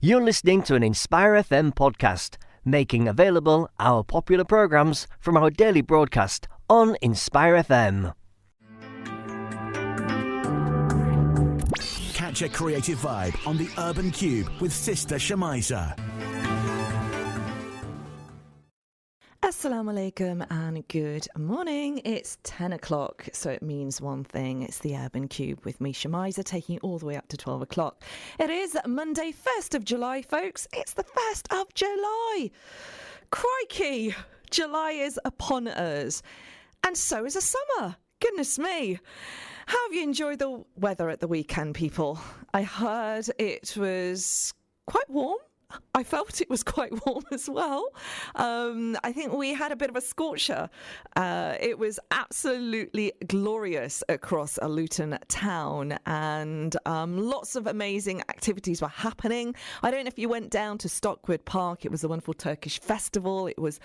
You're listening to an Inspire FM podcast, making available our popular programs from our daily broadcast on Inspire FM. Catch a creative vibe on the Urban Kube with sister Shemiza. Assalamu alaikum and good morning. It's 10 o'clock, so it means one thing. It's the Urban Kube with me, Shemiza, taking you all the way up to 12 o'clock. It is Monday, 1st of July, folks. It's the 1st of July. Crikey! July is upon us. And so is a summer. Goodness me. How have you enjoyed the weather at the weekend, people? I heard it was quite warm. I felt it was quite warm as well. I think we had a bit of a scorcher. It was absolutely glorious across Luton town, and lots of amazing activities were happening. I don't know if you went down to Stockwood Park. It was a wonderful Turkish festival. It was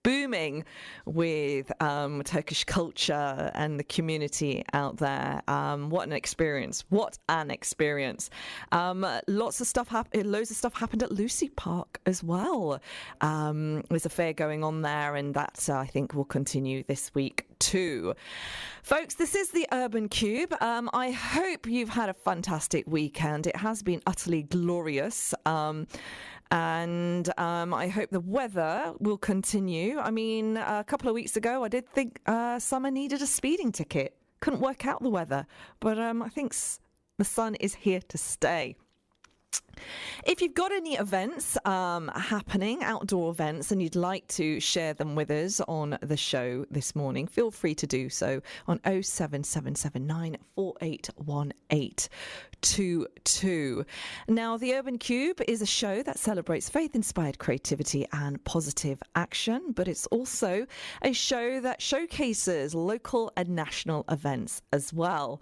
booming with Turkish culture and the community out there. What an experience. What an experience. Loads of stuff happened at Lucy Park as well. There's a fair going on there, and that I think will continue this week too. Folks, this is the Urban Kube. I hope you've had a fantastic weekend. It has been utterly glorious. And I hope the weather will continue. I mean, a couple of weeks ago, I did think summer needed a speeding ticket. Couldn't work out the weather. But I think the sun is here to stay. If you've got any events happening, outdoor events, and you'd like to share them with us on the show this morning, feel free to do so on 07779 481822. Now, the Urban Kube is a show that celebrates faith-inspired creativity and positive action, but it's also a show that showcases local and national events as well.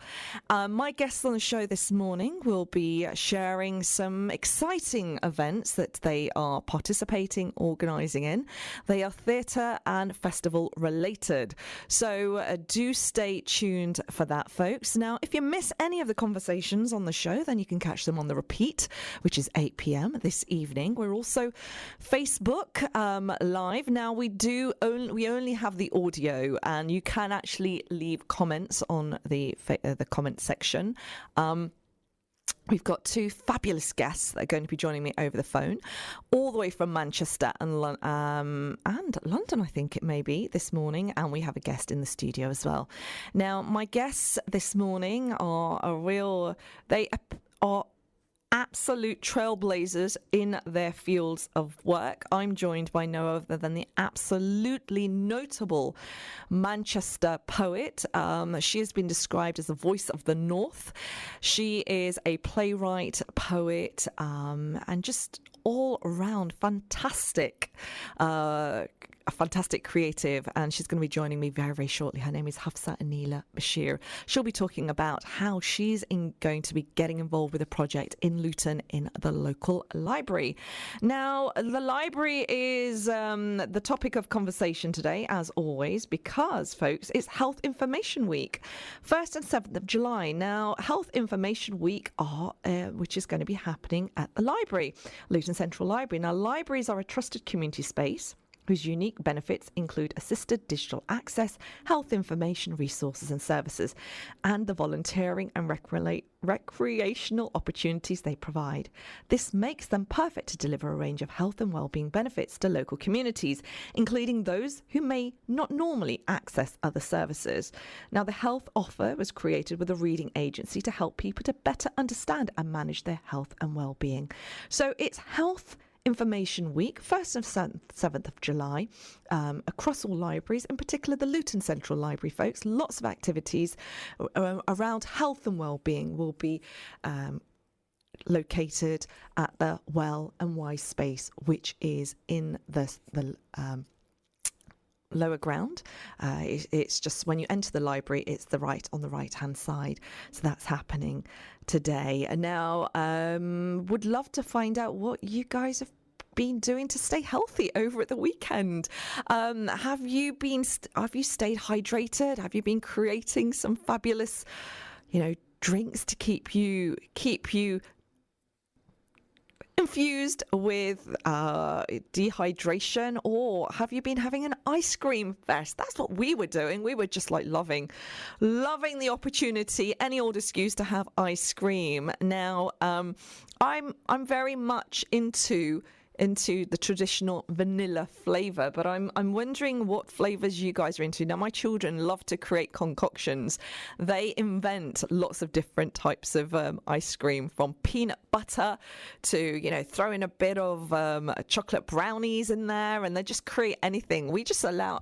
My guests on the show this morning will be sharing some exciting events that they are participating, organising in. They are theatre and festival related. So do stay tuned for that, folks. Now, if you miss any of the conversations on the show, then you can catch them on the repeat, which is 8 p.m. this evening. We're also Facebook live. Now, we only have the audio, and you can actually leave comments on the comment section. We've got two fabulous guests that are going to be joining me over the phone, all the way from Manchester and London, I think it may be, this morning. And we have a guest in the studio as well. Now, my guests this morning they are absolute trailblazers in their fields of work. I'm joined by no other than the absolutely notable Manchester poet. She has been described as the voice of the North. She is a playwright, poet, and just all around fantastic. A fantastic creative, and she's going to be joining me very, very shortly. Her name is Hafsah Aneela Bashir. She'll be talking about how she's going to be getting involved with a project in Luton in the local library. Now, the library is the topic of conversation today, as always, because, folks, it's Health Information Week, 1st and 7th of July. Now, Health Information Week which is going to be happening at the library, Luton Central Library. Now, libraries are a trusted community space whose unique benefits include assisted digital access, health information, resources and services, and the volunteering and recreational opportunities they provide. This makes them perfect to deliver a range of health and wellbeing benefits to local communities, including those who may not normally access other services. Now, the health offer was created with a reading agency to help people to better understand and manage their health and wellbeing. So it's Health Information Week, 1st and 7th of July, across all libraries, in particular the Luton Central Library, folks. Lots of activities around health and wellbeing will be located at the Well and Wise space, which is in the lower ground. It's just when you enter the library, it's on the right hand side. So that's happening today. And now would love to find out what you guys have been doing to stay healthy over at the weekend. Have you stayed hydrated? Have you been creating some fabulous drinks to keep you confused with dehydration, or have you been having an ice cream fest? That's what we were doing. We were just like loving the opportunity, any old excuse to have ice cream. Now, I'm very much into the traditional vanilla flavor, but I'm wondering what flavors you guys are into. Now, my children love to create concoctions. They invent lots of different types of ice cream, from peanut butter to, throwing a bit of chocolate brownies in there, and they just create anything. We just allow,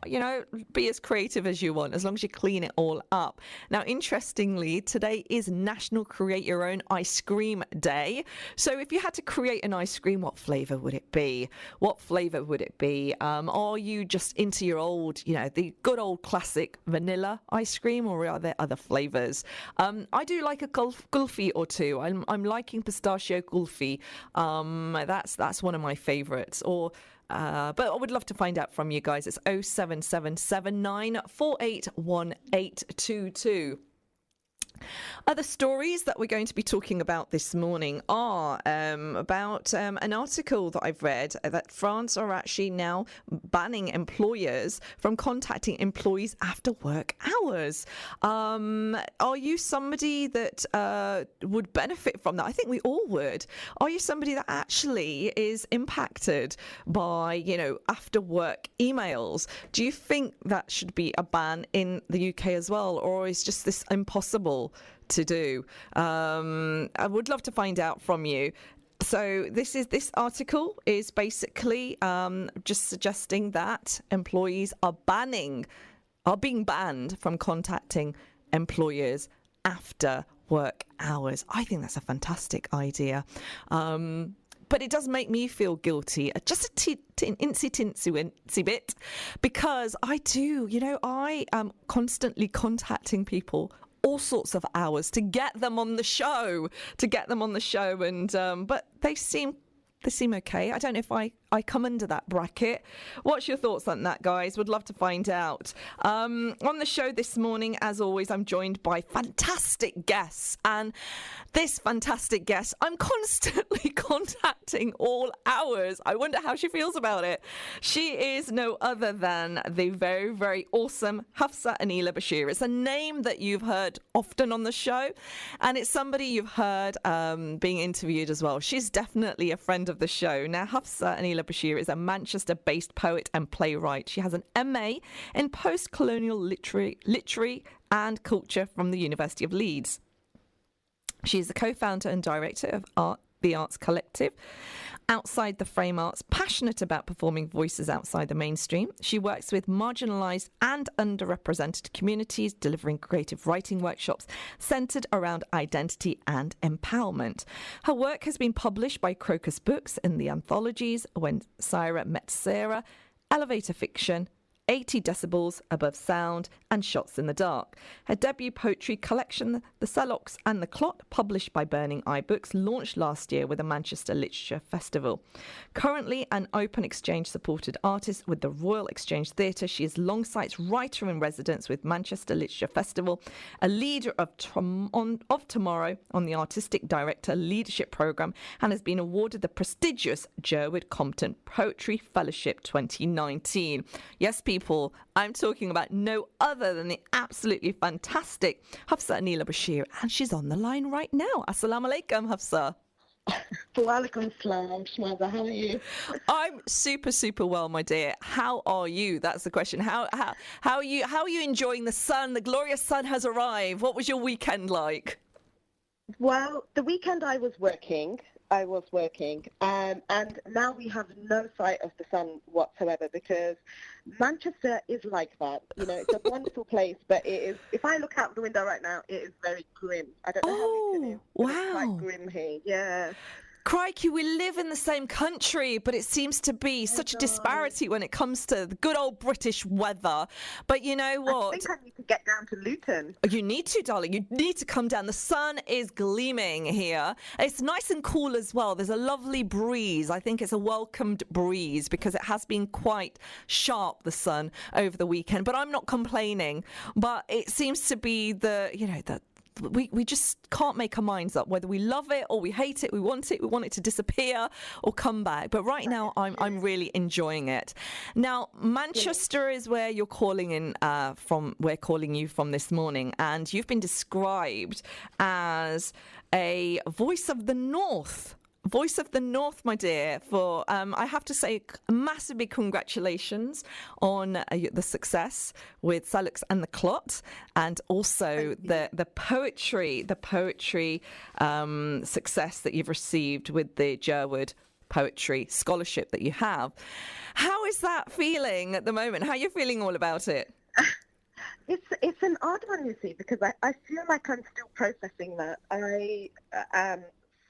be as creative as you want, as long as you clean it all up. Now, interestingly, today is National Create Your Own Ice Cream Day. So if you had to create an ice cream, what flavor would it be? What flavor would it be? Are you just into your old, the good old classic vanilla ice cream, or are there other flavors? I do like a kulfi or two. I'm liking pistachio kulfi. That's one of my favorites. But I would love to find out from you guys. It's 07779 481822. Other stories that we're going to be talking about this morning are about an article that I've read that France are actually now banning employers from contacting employees after work hours. Are you somebody that would benefit from that? I think we all would. Are you somebody that actually is impacted by, after work emails? Do you think that should be a ban in the UK as well, or is just this impossible to do? I would love to find out from you. So this article is basically just suggesting that employees are being banned from contacting employers after work hours. I think that's a fantastic idea. But it does make me feel guilty, just a teensy bit, because I am constantly contacting people all sorts of hours to get them on the show, and but they seem okay. I don't know if I come under that bracket. What's your thoughts on that, guys? Would love to find out. On the show this morning, as always, I'm joined by fantastic guests, and this fantastic guest I'm constantly contacting all hours. I wonder how she feels about it. She is no other than the very, very awesome Hafsah Aneela Bashir. It's a name that you've heard often on the show, and it's somebody you've heard being interviewed as well. She's definitely a friend of the show. Now, Hafsah Aneela Bashir is a Manchester-based poet and playwright. She has an MA in post-colonial literary and culture from the University of Leeds. She is the co-founder and director of the Arts Collective, Outside the Frame Arts, passionate about performing voices outside the mainstream. She works with marginalised and underrepresented communities, delivering creative writing workshops centred around identity and empowerment. Her work has been published by Crocus Books in the anthologies When Sarah Met Sarah, Elevator Fiction, 80 Decibels Above Sound, and Shots in the Dark. Her debut poetry collection, The Celox and the Clot, published by Burning Eye Books, launched last year with the Manchester Literature Festival. Currently an Open Exchange supported artist with the Royal Exchange Theatre, she is Longsight's writer-in-residence with Manchester Literature Festival, a leader of Tomorrow on the Artistic Director Leadership Programme, and has been awarded the prestigious Jerwood Compton Poetry Fellowship 2019. Yes, people, I'm talking about no other than the absolutely fantastic Hafsah Aneela Bashir, and she's on the line right now. Assalamu alaikum, Hafsah. Walaikum salam, Shemiza. How are you? I'm super, super well, my dear. How are you? That's the question. How are you? How are you enjoying the sun? The glorious sun has arrived. What was your weekend like? Well, the weekend I was working, and now we have no sight of the sun whatsoever, because Manchester is like that. It's a wonderful place, but it is. If I look out the window right now, it is very grim. I don't know how it is. Wow! It's quite grim here. Yeah. Crikey, we live in the same country, but it seems to be such a disparity when it comes to the good old British weather. But you know what? I think I need to get down to Luton. You need to, darling. You need to come down. The sun is gleaming here. It's nice and cool as well. There's a lovely breeze. I think it's a welcomed breeze because it has been quite sharp, the sun, over the weekend. But I'm not complaining. But it seems to be the we just can't make our minds up whether we love it or we hate it. We want it to disappear or come back. But right now, I'm really enjoying it. Now, Manchester is where you're calling in from. We're calling you from this morning, and you've been described as a voice of the North. Voice of the North, my dear, for I have to say massive big congratulations on the success with Salix and the Clot, and also the poetry success that you've received with the Jerwood Poetry Scholarship that you have. How is that feeling at the moment? How are you feeling all about it? It's an odd one, you see, because I feel like I'm still processing that.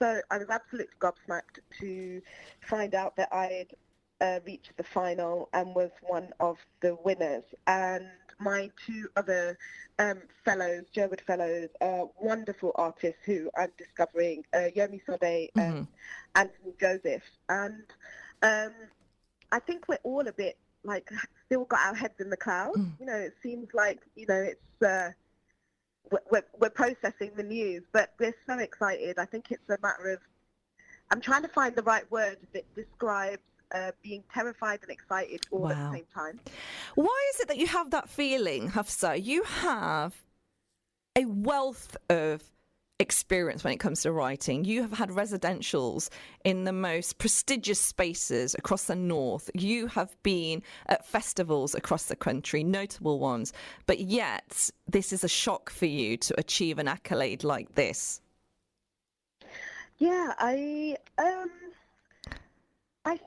So I was absolutely gobsmacked to find out that I'd reached the final and was one of the winners. And my two other fellows, Jerwood fellows, wonderful artists who I'm discovering, Yomi Sode and Anthony Joseph. And I think we're all a bit like still got our heads in the clouds. You know, it seems like, you know, it's... We're processing the news, but we're so excited. I think it's a matter of, I'm trying to find the right word that describes being terrified and excited all at the same time. Why is it that you have that feeling, Hafsah? You have a wealth of experience when it comes to writing. You have had residentials in the most prestigious spaces across the North. You have been at festivals across the country, notable ones, but yet this is a shock for you to achieve an accolade like this. Yeah, I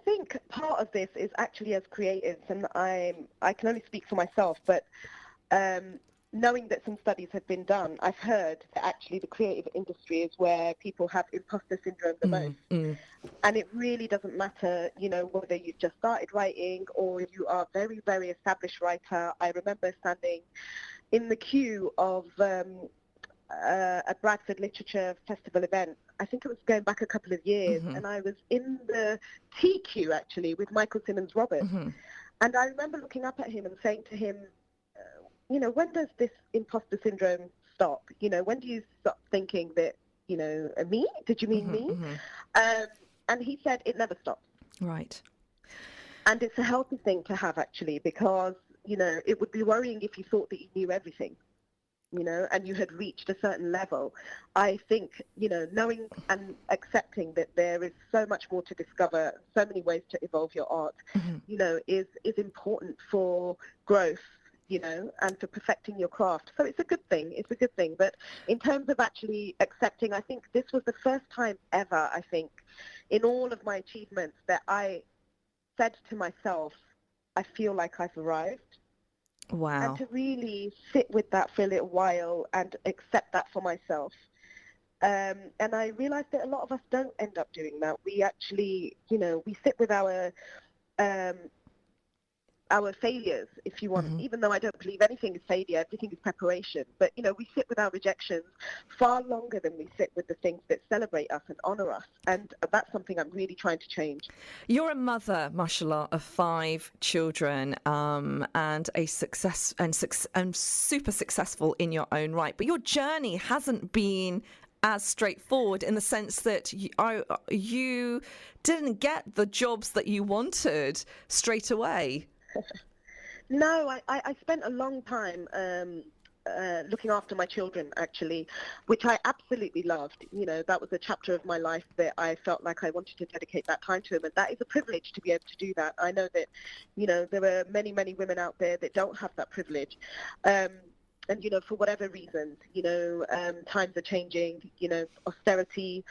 think part of this is actually as creatives, and I can only speak for myself, but knowing that some studies have been done, I've heard that actually the creative industry is where people have imposter syndrome the most. And it really doesn't matter, you know, whether you've just started writing or you are a very, very established writer. I remember standing in the queue of a Bradford Literature Festival event. I think it was going back a couple of years, and I was in the tea queue, actually, with Michael Simmons Roberts. And I remember looking up at him and saying to him, you know, when does this imposter syndrome stop? You know, when do you stop thinking that, you know, me? Did you mean me? And he said it never stops. Right. And it's a healthy thing to have, actually, because, you know, it would be worrying if you thought that you knew everything, you know, and you had reached a certain level. I think, you know, knowing and accepting that there is so much more to discover, so many ways to evolve your art, you know, is important for growth, you know, and for perfecting your craft. So it's a good thing. It's a good thing. But in terms of actually accepting, I think this was the first time ever, I think, in all of my achievements that I said to myself, I feel like I've arrived. Wow. And to really sit with that for a little while and accept that for myself. And I realized that a lot of us don't end up doing that. We actually, you know, we sit with our failures, if you want, even though I don't believe anything is failure, everything is preparation. But, you know, we sit with our rejections far longer than we sit with the things that celebrate us and honor us. And that's something I'm really trying to change. You're a mother, mashallah, of 5 children, and a success and super successful in your own right. But your journey hasn't been as straightforward in the sense that you didn't get the jobs that you wanted straight away. No, I spent a long time looking after my children, actually, which I absolutely loved. You know, that was a chapter of my life that I felt like I wanted to dedicate that time to them, and that is a privilege to be able to do that. I know that, you know, there are many, many women out there that don't have that privilege. And, you know, for whatever reasons, you know, times are changing, you know, austerity,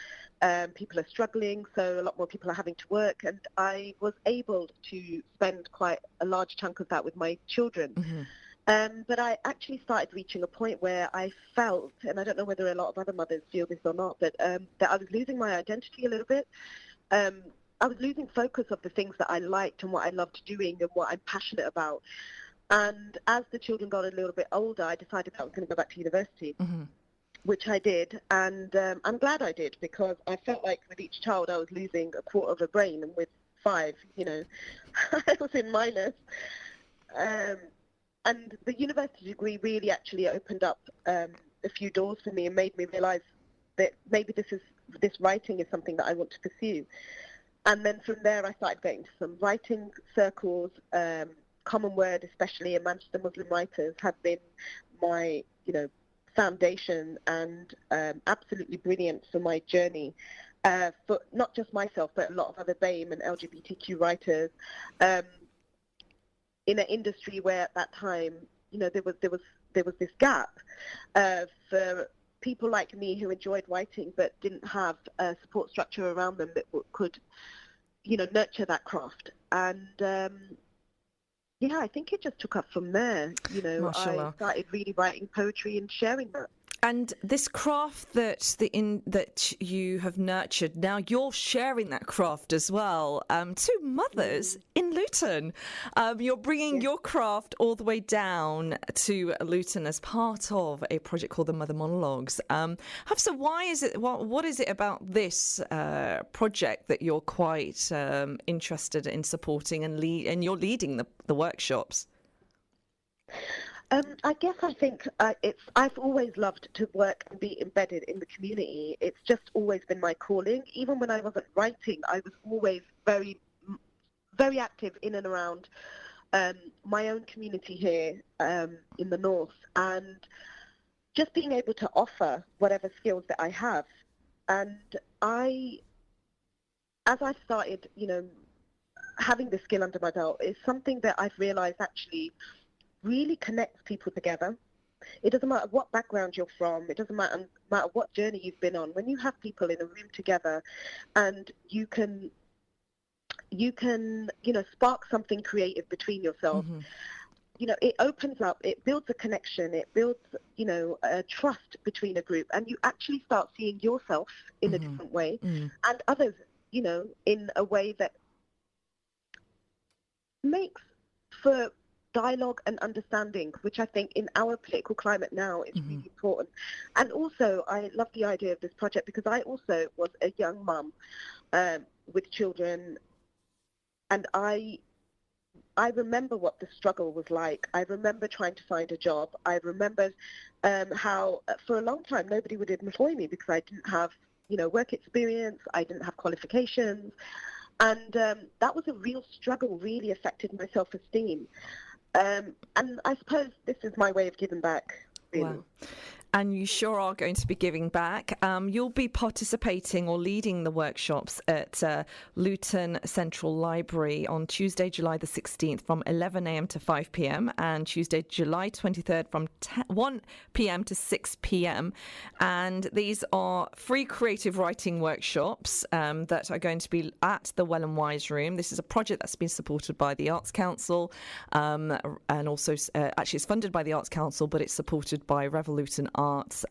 people are struggling, so a lot more people are having to work. And I was able to spend quite a large chunk of that with my children. But I actually started reaching a point where I felt, and I don't know whether a lot of other mothers feel this or not, but that I was losing my identity a little bit. I was losing focus of the things that I liked and what I loved doing and what I'm passionate about. And as the children got a little bit older, I decided I was going to go back to university, which I did. And I'm glad I did, because I felt like with each child I was losing a quarter of a brain, and with 5, you know, I was in minus. And the university degree really actually opened up a few doors for me and made me realise that maybe this writing is something that I want to pursue. And then from there, I started going to some writing circles. Common Word, especially, and Manchester Muslim Writers have been my, foundation and absolutely brilliant for my journey. For not just myself, but a lot of other BAME and LGBTQ writers in an industry where at that time, there was this gap for people like me who enjoyed writing but didn't have a support structure around them that could, nurture that craft. And I think it just took up from there. Mashallah. I started really writing poetry and sharing that. And this craft that you have nurtured, now you're sharing that craft as well to mothers in Luton. You're bringing your craft all the way down to Luton as part of a project called the Mother Monologues. Hafsah, why is it? What is it about this project that you're quite interested in supporting and you're leading the workshops? I think I've always loved to work and be embedded in the community. It's just always been my calling. Even when I wasn't writing, I was always very, very active in and around my own community here in the north, and just being able to offer whatever skills that I have. And as I started, having the skill under my belt, is something that I've realised actually really connects people together. It doesn't matter what background you're from. It doesn't matter what journey you've been on. When you have people in a room together, and you can spark something creative between yourselves. It opens up. It builds a connection. It builds a trust between a group, and you actually start seeing yourself in a different way, and others in a way that makes for dialogue and understanding, which I think in our political climate now is really important. And also, I love the idea of this project because I also was a young mum with children, and I remember what the struggle was like. I remember trying to find a job. I remember how for a long time nobody would employ me because I didn't have work experience. I didn't have qualifications, and that was a real struggle. Really affected my self-esteem. And I suppose this is my way of giving back, really. Wow. And you sure are going to be giving back. You'll be participating or leading the workshops at Luton Central Library on Tuesday, July the 16th from 11 a.m. to 5 p.m. and Tuesday, July 23rd from 1 p.m. to 6 p.m. And these are free creative writing workshops that are going to be at the Well and Wise Room. This is a project that's been supported by the Arts Council and also actually it's funded by the Arts Council, but it's supported by Revolution Arts,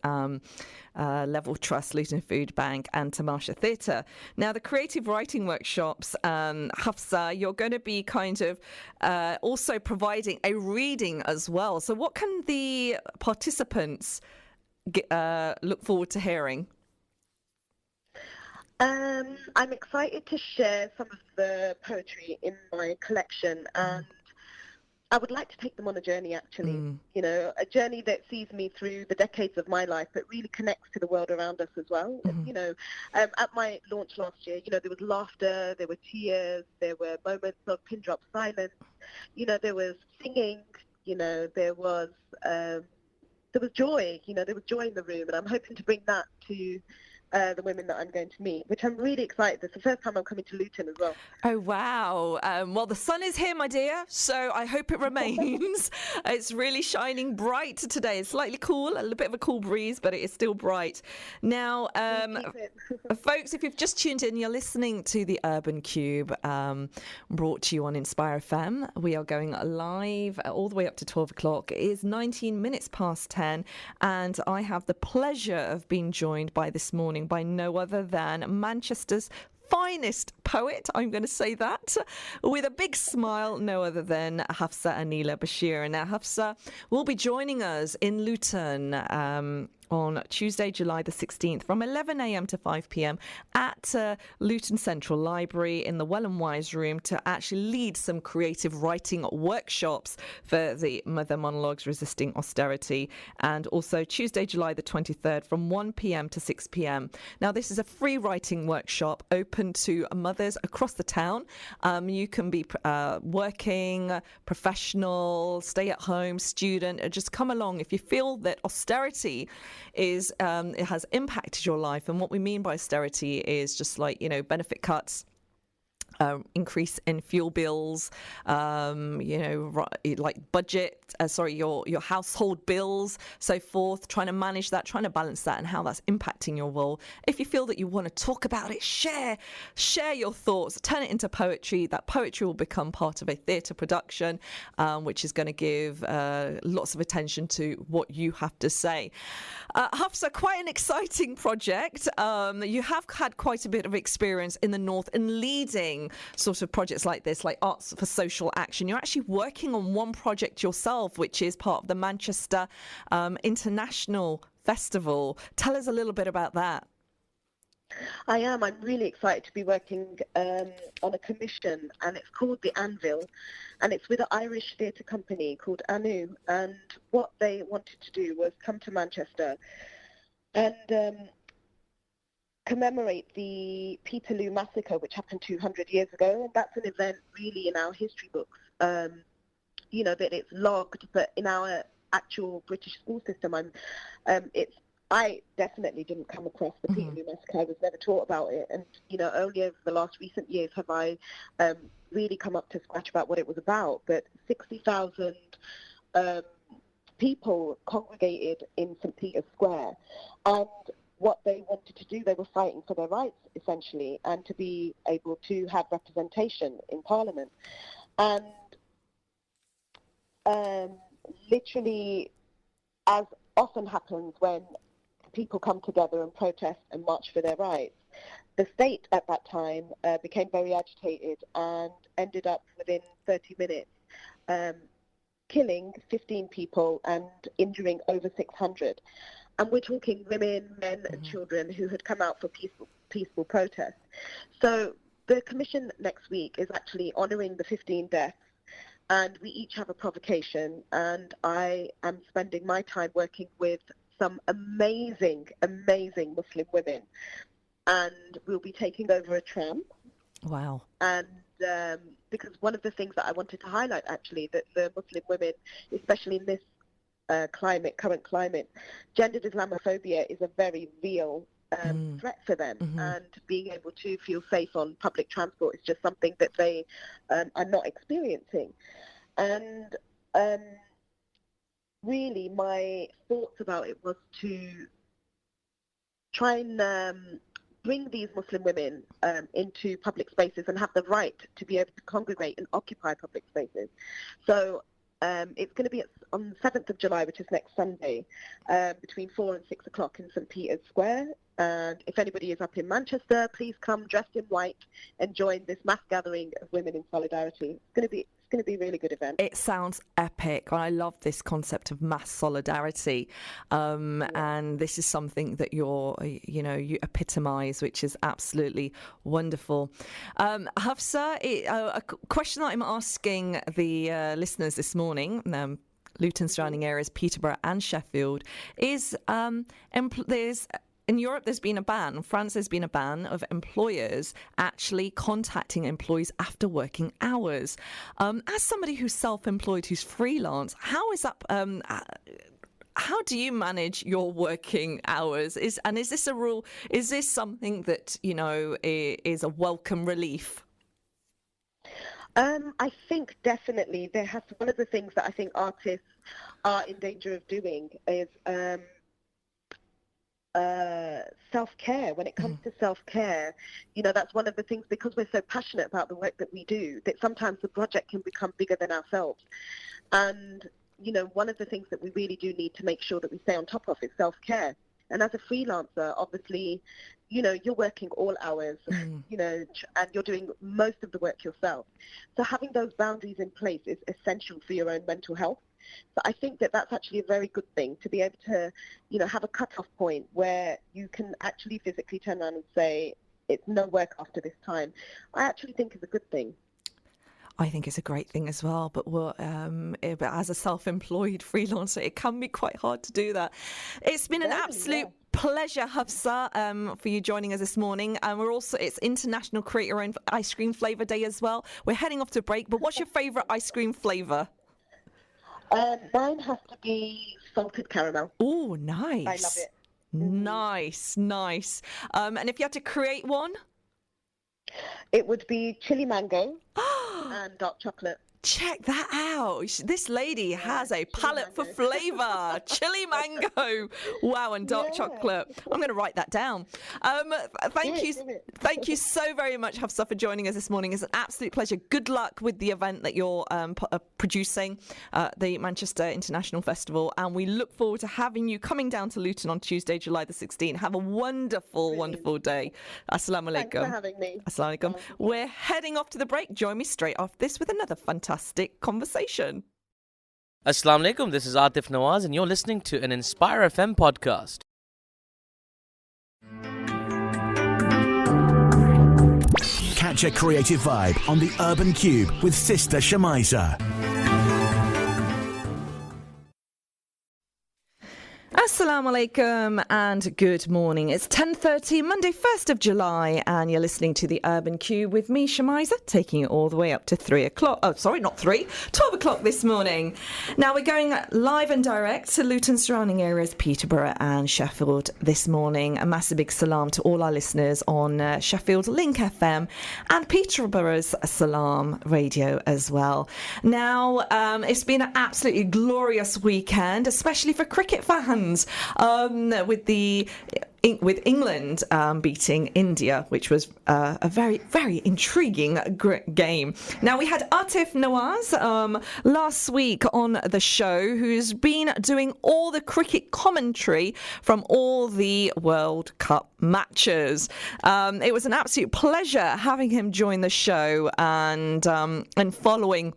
Level Trust, Luton Food Bank and Tamasha Theatre. Now, the creative writing workshops, Hafsah, you're going to be kind of also providing a reading as well. So what can the participants look forward to hearing? I'm excited to share some of the poetry in my collection, and I would like to take them on a journey, actually, a journey that sees me through the decades of my life, but really connects to the world around us as well. At my launch last year, there was laughter, there were tears, there were moments of pin drop silence, there was singing, there was joy, there was joy in the room, and I'm hoping to bring that to the women that I'm going to meet, which I'm really excited. It's the first time I'm coming to Luton as well. Oh, wow. Well, the sun is here, my dear, so I hope it remains. It's really shining bright today. It's slightly cool, a little bit of a cool breeze, but it is still bright. Now, folks, if you've just tuned in, you're listening to the Urban Kube, brought to you on Inspire FM. We are going live all the way up to 12 o'clock. It is 19 minutes past 10, and I have the pleasure of being joined this morning by no other than Manchester's finest poet, I'm going to say that, with a big smile, no other than Hafsah Aneela Bashir. Now, Hafsah will be joining us in Luton on Tuesday, July the 16th from 11 a.m. to 5 p.m. at Luton Central Library in the Well and Wise room to actually lead some creative writing workshops for the Mother Monologues Resisting Austerity. And also Tuesday, July the 23rd from 1 p.m. to 6 p.m. Now, this is a free writing workshop open to mothers across the town. You can be working, professional, stay at home, student, just come along if you feel that austerity is it has impacted your life. And what we mean by austerity is just like, benefit cuts, increase in fuel bills, like budget, your household bills, so forth, trying to manage that, trying to balance that and how that's impacting your role. If you feel that you want to talk about it, share your thoughts, turn it into poetry. That poetry will become part of a theatre production, which is going to give lots of attention to what you have to say. Hafsah, quite an exciting project. You have had quite a bit of experience in the North in leading sort of projects like this, like Arts for Social Action. You're actually working on one project yourself, which is part of the Manchester International Festival. Tell us a little bit about that. I am. I'm really excited to be working on a commission, and it's called The Anvil, and it's with an Irish theatre company called Anu. And what they wanted to do was come to Manchester and commemorate the Peterloo Massacre, which happened 200 years ago. And that's an event really in our history books, that it's logged, but in our actual British school system, I definitely didn't come across the Peterloo Massacre. I was never taught about it. And, only over the last recent years have I really come up to scratch about what it was about. But 60,000 people congregated in St. Peter's Square. And what they wanted to do, they were fighting for their rights, essentially, and to be able to have representation in Parliament. And literally, as often happens when people come together and protest and march for their rights, the state at that time became very agitated and ended up within 30 minutes killing 15 people and injuring over 600. And we're talking women, men and children who had come out for peaceful protest. So the commission next week is actually honouring the 15 deaths, and we each have a provocation, and I am spending my time working with some amazing Muslim women, and we'll be taking over a tram. Wow. And because one of the things that I wanted to highlight, actually, that the Muslim women, especially in this current climate, gendered Islamophobia is a very real threat for them, and being able to feel safe on public transport is just something that they are not experiencing. And really, my thoughts about it was to try and bring these Muslim women into public spaces and have the right to be able to congregate and occupy public spaces. So it's going to be on the 7th of July, which is next Sunday, between 4 and 6 o'clock in St. Peter's Square. And if anybody is up in Manchester, please come dressed in white and join this mass gathering of women in solidarity. It's going to be a really good event. It sounds epic. I love this concept of mass solidarity, and this is something that you epitomise, which is absolutely wonderful. Hafsah, a question that I'm asking the listeners this morning, Luton surrounding areas, Peterborough and Sheffield, is in Europe, there's been a ban. In France, there's been a ban of employers actually contacting employees after working hours. As somebody who's self-employed, who's freelance, how is that? How do you manage your working hours? Is this a rule? Is this something that is a welcome relief? I think definitely there has. One of the things that I think artists are in danger of doing is self-care. When it comes to self-care, that's one of the things, because we're so passionate about the work that we do, that sometimes the project can become bigger than ourselves. And one of the things that we really do need to make sure that we stay on top of is self-care. And as a freelancer, obviously, you're working all hours, and you're doing most of the work yourself. So having those boundaries in place is essential for your own mental health. So I think that that's actually a very good thing, to be able to, have a cut-off point where you can actually physically turn around and say, it's no work after this time. I actually think is a good thing. I think it's a great thing as well, but as a self-employed freelancer, it can be quite hard to do that. It's been an absolute pleasure, Hafsah, for you joining us this morning. And it's International Create Your Own Ice Cream Flavour Day as well. We're heading off to break, but what's your favourite ice cream flavour? Mine has to be salted caramel. Oh, nice. I love it. Nice. And if you had to create one? It would be chili mango and dark chocolate. Check that out. This lady has a palate for flavour. Chili mango. Wow, and dark chocolate. I'm going to write that down. Thank you so very much, Hafsah, for joining us this morning. It's an absolute pleasure. Good luck with the event that you're producing, the Manchester International Festival. And we look forward to having you coming down to Luton on Tuesday, July the 16th. Have a wonderful day. Assalamu alaikum. Thanks for having me. Assalamu alaikum. We're heading off to the break. Join me straight after this with another fantastic conversation. Assalamu alaikum, this is Atif Nawaz and you're listening to an Inspire FM podcast. Catch a creative vibe on the Urban Kube with Sister Shemiza. Assalamu alaikum and good morning. It's 10:30, Monday 1st of July, and you're listening to the Urban Kube with me, Shemiza, taking it all the way up to 3 o'clock. Oh, sorry, not 3, 12 o'clock this morning. Now we're going live and direct to Luton surrounding areas, Peterborough and Sheffield this morning. A massive big salam to all our listeners on Sheffield Link FM and Peterborough's Salam Radio as well. Now, it's been an absolutely glorious weekend, especially for cricket fans. With England beating India, which was a very, very intriguing game. Now, we had Atif Nawaz last week on the show, who's been doing all the cricket commentary from all the World Cup matches. It was an absolute pleasure having him join the show and following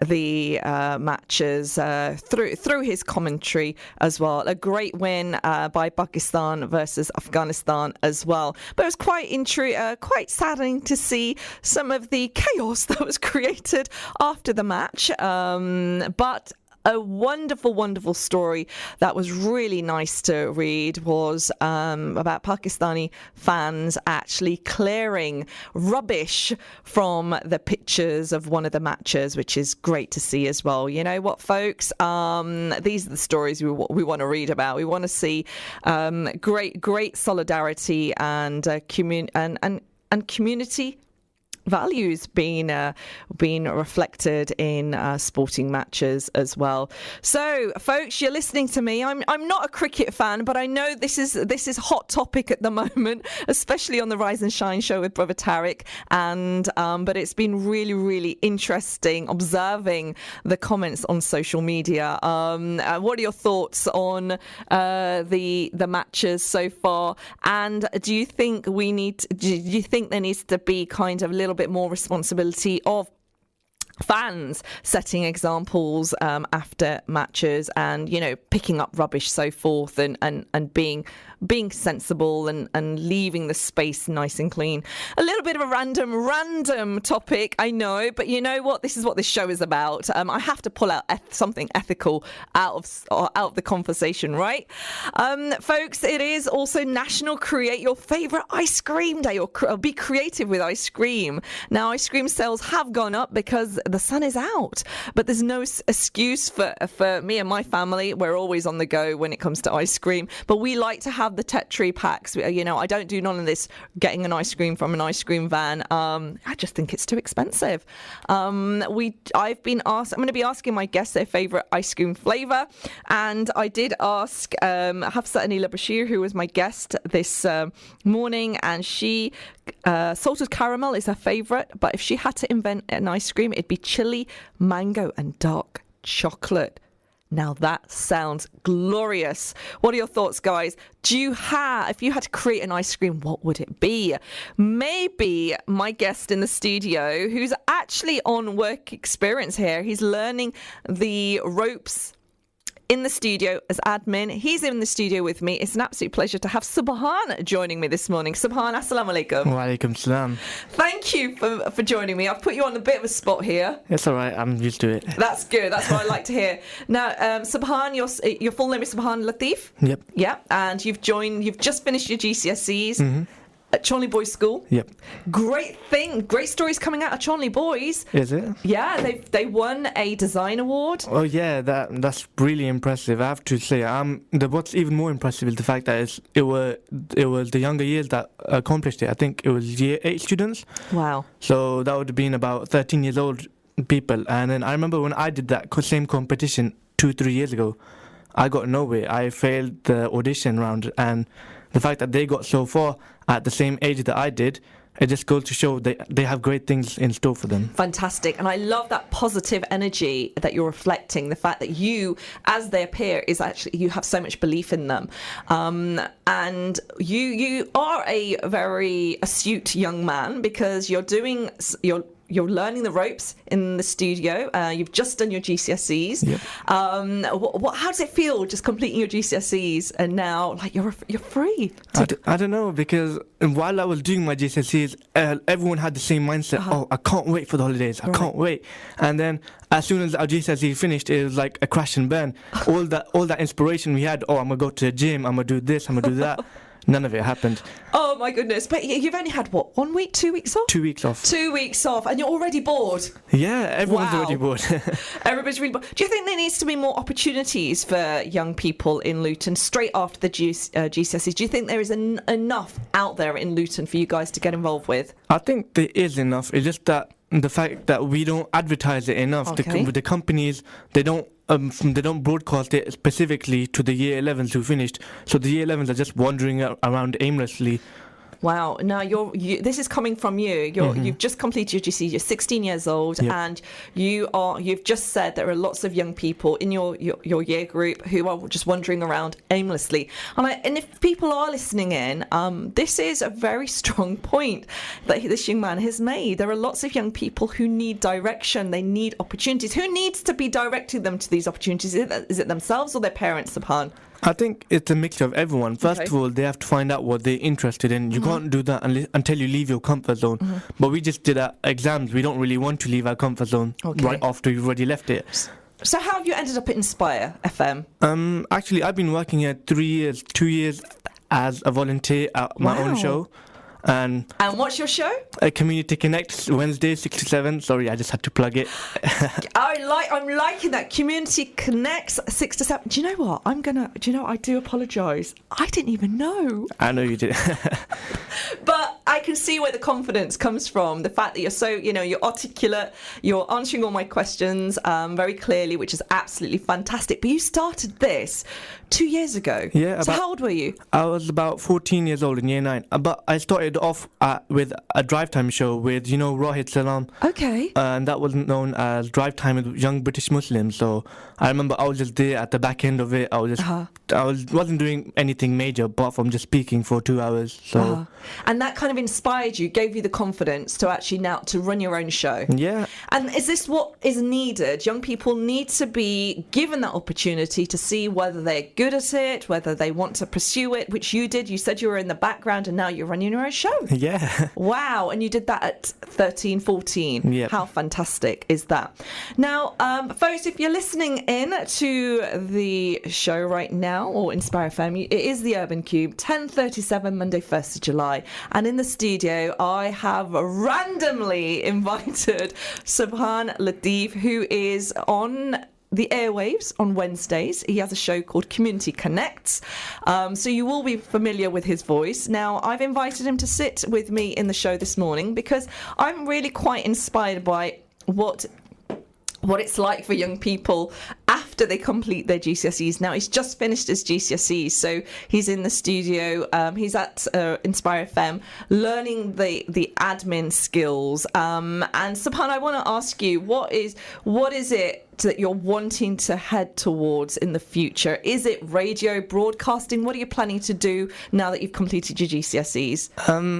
the matches through his commentary as well. A great win by Pakistan versus Afghanistan as well. But it was quite saddening to see some of the chaos that was created after the match. But a wonderful story that was really nice to read was about Pakistani fans actually clearing rubbish from the pictures of one of the matches, which is great to see as well. You know what, folks? These are the stories we want to read about. We want to see great solidarity and community values being reflected in sporting matches as well. So, folks, you're listening to me. I'm not a cricket fan, but I know this is hot topic at the moment, especially on the Rise and Shine show with Brother Tariq. And but it's been really interesting observing the comments on social media. What are your thoughts on the matches so far? And do you think there needs to be kind of a little bit more responsibility of fans setting examples after matches and, you know, picking up rubbish, so forth, and being sensible and leaving the space nice and clean? A little bit of a random topic, I know, but you know what? This is what this show is about. I have to pull out something ethical out of the conversation, right? Folks, it is also National Create Your Favourite Ice Cream Day, or be creative with ice cream. Now, ice cream sales have gone up because the sun is out, but there's no excuse for me and my family. We're always on the go when it comes to ice cream, but we like to have the Tetri packs. You know, I don't do none of this getting an ice cream from an ice cream van. I just think it's too expensive. I'm going to be asking my guests their favourite ice cream flavour, and I did ask Hafsah Aneela Bashir, who was my guest this morning, and she salted caramel is her favourite, but if she had to invent an ice cream, it'd be chili, mango and dark chocolate. Now that sounds glorious. What are your thoughts, guys? If you had to create an ice cream, what would it be? Maybe my guest in the studio, who's actually on work experience here, he's learning the ropes in the studio as admin. He's in the studio with me. It's an absolute pleasure to have Subhan joining me this morning. Subhan, assalamu alaikum. Wa alaikum salam. Thank you for joining me. I've put you on a bit of a spot here. It's all right. I'm used to it. That's good. That's what I like to hear. Now, Subhan, your full name is Subhan Latif? Yep. Yeah. And you've just finished your GCSEs. At Chonley Boys School. Yep. Great stories coming out of Chonley Boys. Is it? Yeah, they won a design award. Oh yeah, that's really impressive. I have to say, what's even more impressive is the fact that it was the younger years that accomplished it. I think it was year 8 students. Wow. So that would have been about 13 years old people. And then I remember when I did that same competition 2-3 years ago, I got nowhere. I failed the audition round, and the fact that they got so far at the same age that I did, it just goes to show they have great things in store for them. Fantastic. And I love that positive energy that you're reflecting. The fact that you, as their peer, is actually, you have so much belief in them. And you are a very astute young man, because you're learning the ropes in the studio. You've just done your GCSEs. Yep. How does it feel just completing your GCSEs and now like you're free? I don't know, because while I was doing my GCSEs, everyone had the same mindset. Oh, I can't wait for the holidays. I can't wait. And then as soon as our GCSE finished, it was like a crash and burn. All that inspiration we had. Oh, I'm gonna go to the gym. I'm gonna do this. I'm gonna do that. None of it happened. Oh my goodness. But you've only had, what, 1 week, 2 weeks off? 2 weeks off. 2 weeks off, and you're already bored. Yeah, everyone's already bored. Everybody's really bored. Do you think there needs to be more opportunities for young people in Luton straight after the GCSEs? Do you think there is enough out there in Luton for you guys to get involved with? I think there is enough. It's just that the fact that we don't advertise it enough. Okay. The companies, they don't broadcast it specifically to the year 11s who finished. So the year 11s are just wandering around aimlessly. Wow. Now this is coming from you. You've just completed your GCSEs. You're 16 years old, yep. And you've just said there are lots of young people in your year group who are just wandering around aimlessly. And if people are listening in, this is a very strong point that this young man has made. There are lots of young people who need direction. They need opportunities. Who needs to be directing them to these opportunities? Is it themselves or their parents, Subhan? I think it's a mixture of everyone. First of all, they have to find out what they're interested in. You can't do that until you leave your comfort zone. But we just did our exams. We don't really want to leave our comfort zone right after you've already left it. So how have you ended up at Inspire FM? Actually, I've been working here 3 years, 2 years as a volunteer at my own show. And what's your show? Community Connects, Wednesday 6 to 7. Sorry, I just had to plug it. I'm liking that. Community Connects 6 to 7. Do you know what? I do apologise. I didn't even know. I know you did. But I can see where the confidence comes from. The fact that you're so, you're articulate, you're answering all my questions very clearly, which is absolutely fantastic. But you started this 2 years ago. Yeah. So how old were you? I was about 14 years old in year 9. But I started off with a drive time show with, Rohit Salam. Okay. And that was known as Drive Time with Young British Muslims. So I remember I was just there at the back end of it. I wasn't doing anything major apart from just speaking for 2 hours. So and that kind of inspired you, gave you the confidence to actually now to run your own show. Yeah. And is this what is needed? Young people need to be given that opportunity to see whether they're good at it, whether they want to pursue it, which you did. You said you were in the background and now you're running your own show. Yeah. Wow. And you did that at 13, 14. Yep. How fantastic is that? Now, folks, if you're listening in to the show right now, or Inspire FM, it is the Urban Kube, 10:37, Monday, 1st of July. And in the studio, I have randomly invited Subhan Latif, who is on the airwaves on Wednesdays. He has a show called Community Connects, so you will be familiar with his voice. Now, I've invited him to sit with me in the show this morning because I'm really quite inspired by what it's like for young people after after they complete their GCSEs. Now, he's just finished his GCSEs, so he's in the studio. He's at Inspire FM, learning the admin skills. And Subhan, I want to ask you, what is it that you're wanting to head towards in the future? Is it radio, broadcasting? What are you planning to do now that you've completed your GCSEs?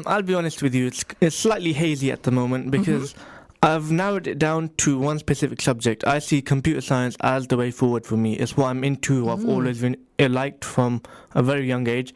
I'll be honest with you, it's slightly hazy at the moment because I've narrowed it down to one specific subject. I see computer science as the way forward for me. It's what I'm into. I've always been liked from a very young age.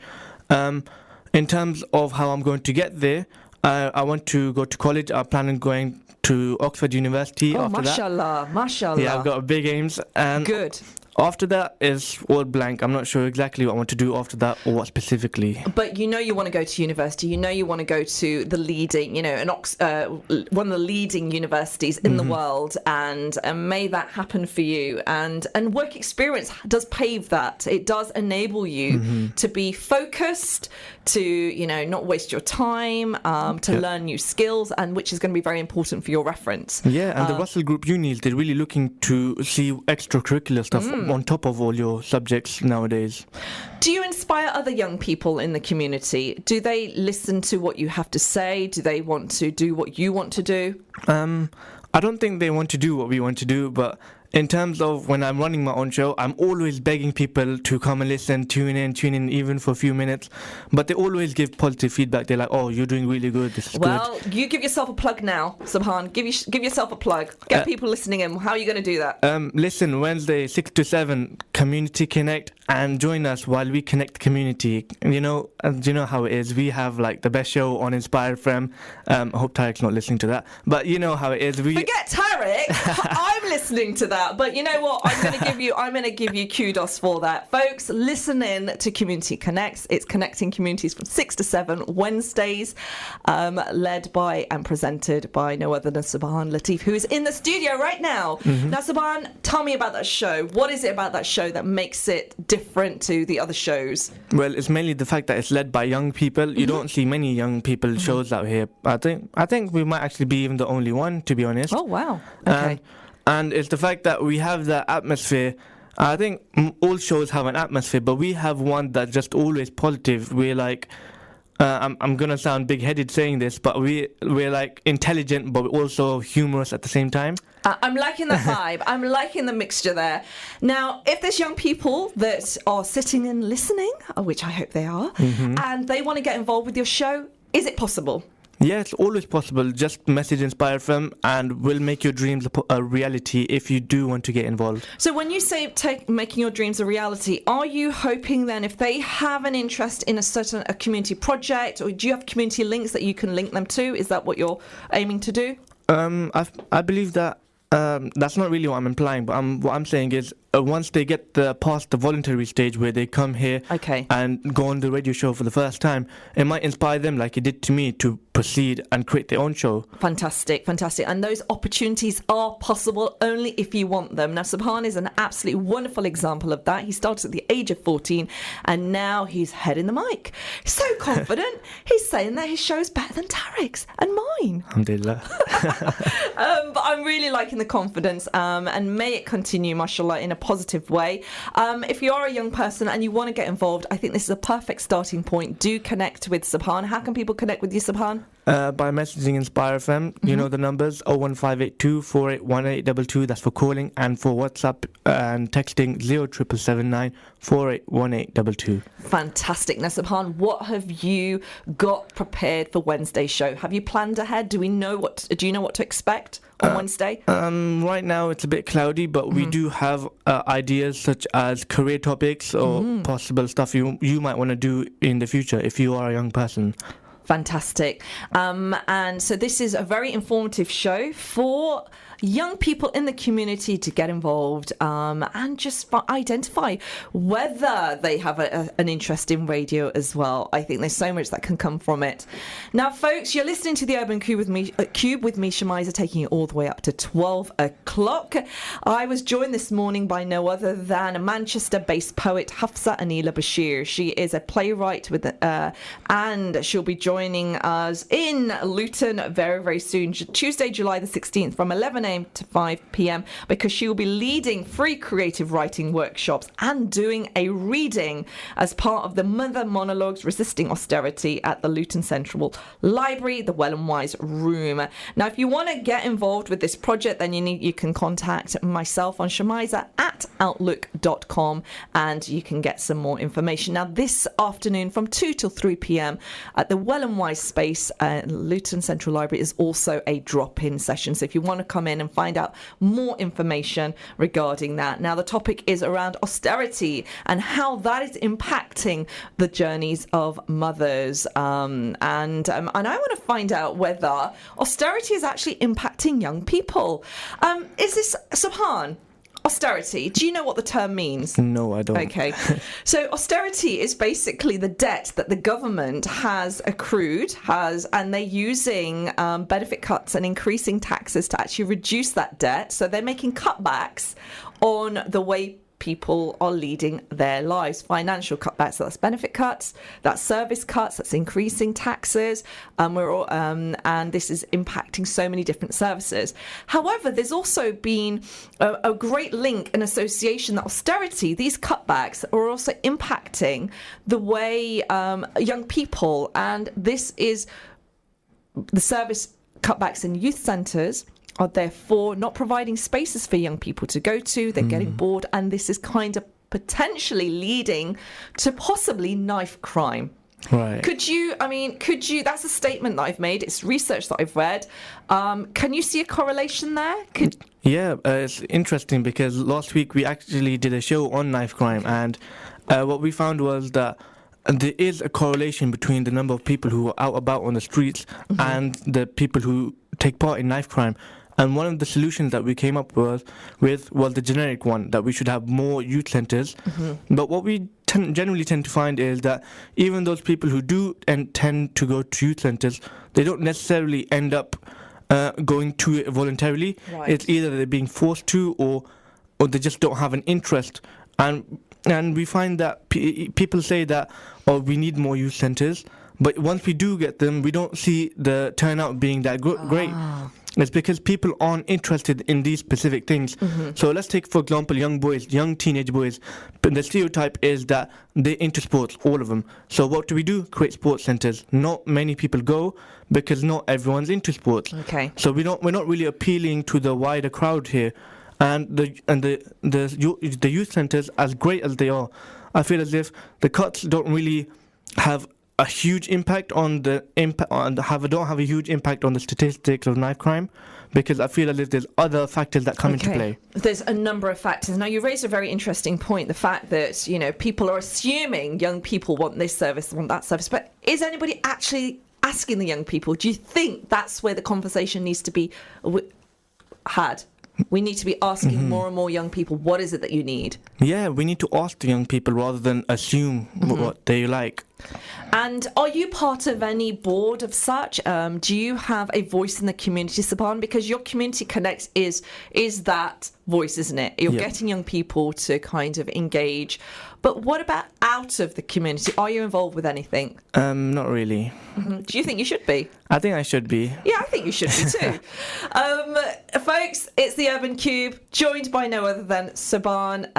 In terms of how I'm going to get there, I want to go to college. I plan on going to Oxford University after that. Mashallah. Yeah, I've got big aims. And good. After that is all blank. I'm not sure exactly what I want to do after that or what specifically. But you know you want to go to university. You know you want to go to the leading, one of the leading universities in the world, and may that happen for you. And work experience does pave that. It does enable you to be focused, to not waste your time, to learn new skills, and which is going to be very important for your reference. Yeah, and the Russell Group unis, they're really looking to see extracurricular stuff on top of all your subjects nowadays. Do you inspire other young people in the community? Do they listen to what you have to say? Do they want to do what you want to do? I don't think they want to do what we want to do, but in terms of when I'm running my own show, I'm always begging people to come and listen, tune in even for a few minutes. But they always give positive feedback. They're like, "Oh, you're doing really good. This is good." Well, you give yourself a plug now, Subhan. Give yourself a plug. Get people listening in. How are you going to do that? Listen, Wednesday 6 to 7, Community Connect, and join us while we connect the community. You know how it is. We have like the best show on Inspire FM. I hope Tarek's not listening to that, but you know how it is. Forget Tarek. I'm listening to that. But you know what? I'm going to give you kudos for that, folks. Listen in to Community Connects. It's connecting communities from 6 to 7 Wednesdays, led by and presented by no other than Subhan Latif, who is in the studio right now. Now, Subhan, tell me about that show. What is it about that show that makes it different to the other shows? Well, it's mainly the fact that it's led by young people. You don't see many young people shows out here. I think we might actually be even the only one, to be honest. Oh wow! Okay. And it's the fact that we have that atmosphere. I think all shows have an atmosphere, but we have one that's just always positive. We're like, I'm going to sound big-headed saying this, but we're like intelligent, but also humorous at the same time. I'm liking the vibe. I'm liking the mixture there. Now, if there's young people that are sitting and listening, which I hope they are, and they want to get involved with your show, is it possible? Yeah, it's always possible. Just message Inspire FM and we'll make your dreams a reality if you do want to get involved. So when you say making your dreams a reality, are you hoping then if they have an interest in a community project, or do you have community links that you can link them to? Is that what you're aiming to do? I believe that that's not really what I'm implying, but what I'm saying is once they get past the voluntary stage where they come here and go on the radio show for the first time, it might inspire them like it did to me to proceed and create their own show. Fantastic. And those opportunities are possible only if you want them. Now, Subhan is an absolutely wonderful example of that. He started at the age of 14 and now he's head in the mic. He's so confident. He's saying that his show's better than Tarek's and mine. Alhamdulillah. But I'm really liking the confidence and may it continue, mashallah, in a positive way. If you are a young person and you want to get involved, I think this is a perfect starting point. Do connect with Subhan. How can people connect with you, Subhan? By messaging Inspire FM. You know the numbers, 01582 481822. That's for calling, and for WhatsApp and texting 0779 481822. Fantastic. Now, Subhan, what have you got prepared for Wednesday's show? Have you planned ahead? Do you know what to expect on Wednesday? Right now it's a bit cloudy, but we do have ideas such as career topics or possible stuff you might want to do in the future if you are a young person. Fantastic. And so this is a very informative show for young people in the community to get involved and just identify whether they have an interest in radio as well. I think there's so much that can come from it. Now, folks, you're listening to the Urban Kube with me, Shemiza, taking it all the way up to 12 o'clock. I was joined this morning by no other than a Manchester-based poet, Hafsah Aneela Bashir. She is a playwright and she'll be joining us in Luton very, very soon, Tuesday, July the 16th from 11 a.m. to 5 p.m. because she will be leading free creative writing workshops and doing a reading as part of the Mother Monologues Resisting Austerity at the Luton Central Library, the Well and Wise Room. Now, if you want to get involved with this project, then you can contact myself on Shemiza at outlook.com and you can get some more information. Now, this afternoon from 2 till 3 p.m. at the Well and Wise space at Luton Central Library is also a drop-in session. So if you want to come in and find out more information regarding that. Now, the topic is around austerity and how that is impacting the journeys of mothers. And I want to find out whether austerity is actually impacting young people. Is this, Subhan, austerity, do you know what the term means? No, I don't. Okay. So austerity is basically the debt that the government has accrued, and they're using benefit cuts and increasing taxes to actually reduce that debt. So they're making cutbacks on the way people are leading their lives. Financial cutbacks, so that's benefit cuts, that's service cuts, that's increasing taxes, and this is impacting so many different services. However, there's also been a great link and association that austerity, these cutbacks, are also impacting the way young people, and this is the service cutbacks in youth centres are therefore not providing spaces for young people to go to. They're getting bored, and this is kind of potentially leading to possibly knife crime. Right. Could you, that's a statement that I've made. It's research that I've read. Can you see a correlation there? Yeah, it's interesting because last week we actually did a show on knife crime, and what we found was that there is a correlation between the number of people who are out about on the streets and the people who take part in knife crime. And one of the solutions that we came up with was the generic one, that we should have more youth centres. But what we generally tend to find is that even those people who do and tend to go to youth centres, they don't necessarily end up going to it voluntarily. Right. It's either they're being forced to or they just don't have an interest. And we find that people say that, we need more youth centres. But once we do get them, we don't see the turnout being that great. It's because people aren't interested in these specific things. So let's take, for example, young teenage boys. But the stereotype is that they're into sports, all of them. So what do? Create sports centres. Not many people go because not everyone's into sports. Okay. So we're not really appealing to the wider crowd here. And the youth centres, as great as they are, I feel as if the cuts don't really have a huge impact on don't have a huge impact on the statistics of knife crime, because I feel as if there's other factors that come into play. There's a number of factors. Now, you raised a very interesting point, the fact that, people are assuming young people want this service, want that service, but is anybody actually asking the young people? Do you think that's where the conversation needs to be had? We need to be asking more and more young people, what is it that you need? Yeah, we need to ask the young people rather than assume what they like. And are you part of any board of such? Do you have a voice in the community, Subhan? Because your Community Connect is that voice, isn't it? You're getting young people to kind of engage. But what about out of the community? Are you involved with anything? Not really. Do you think you should be? I think I should be. Yeah, I think you should be too. Folks, it's the Urban Kube, joined by no other than Subhan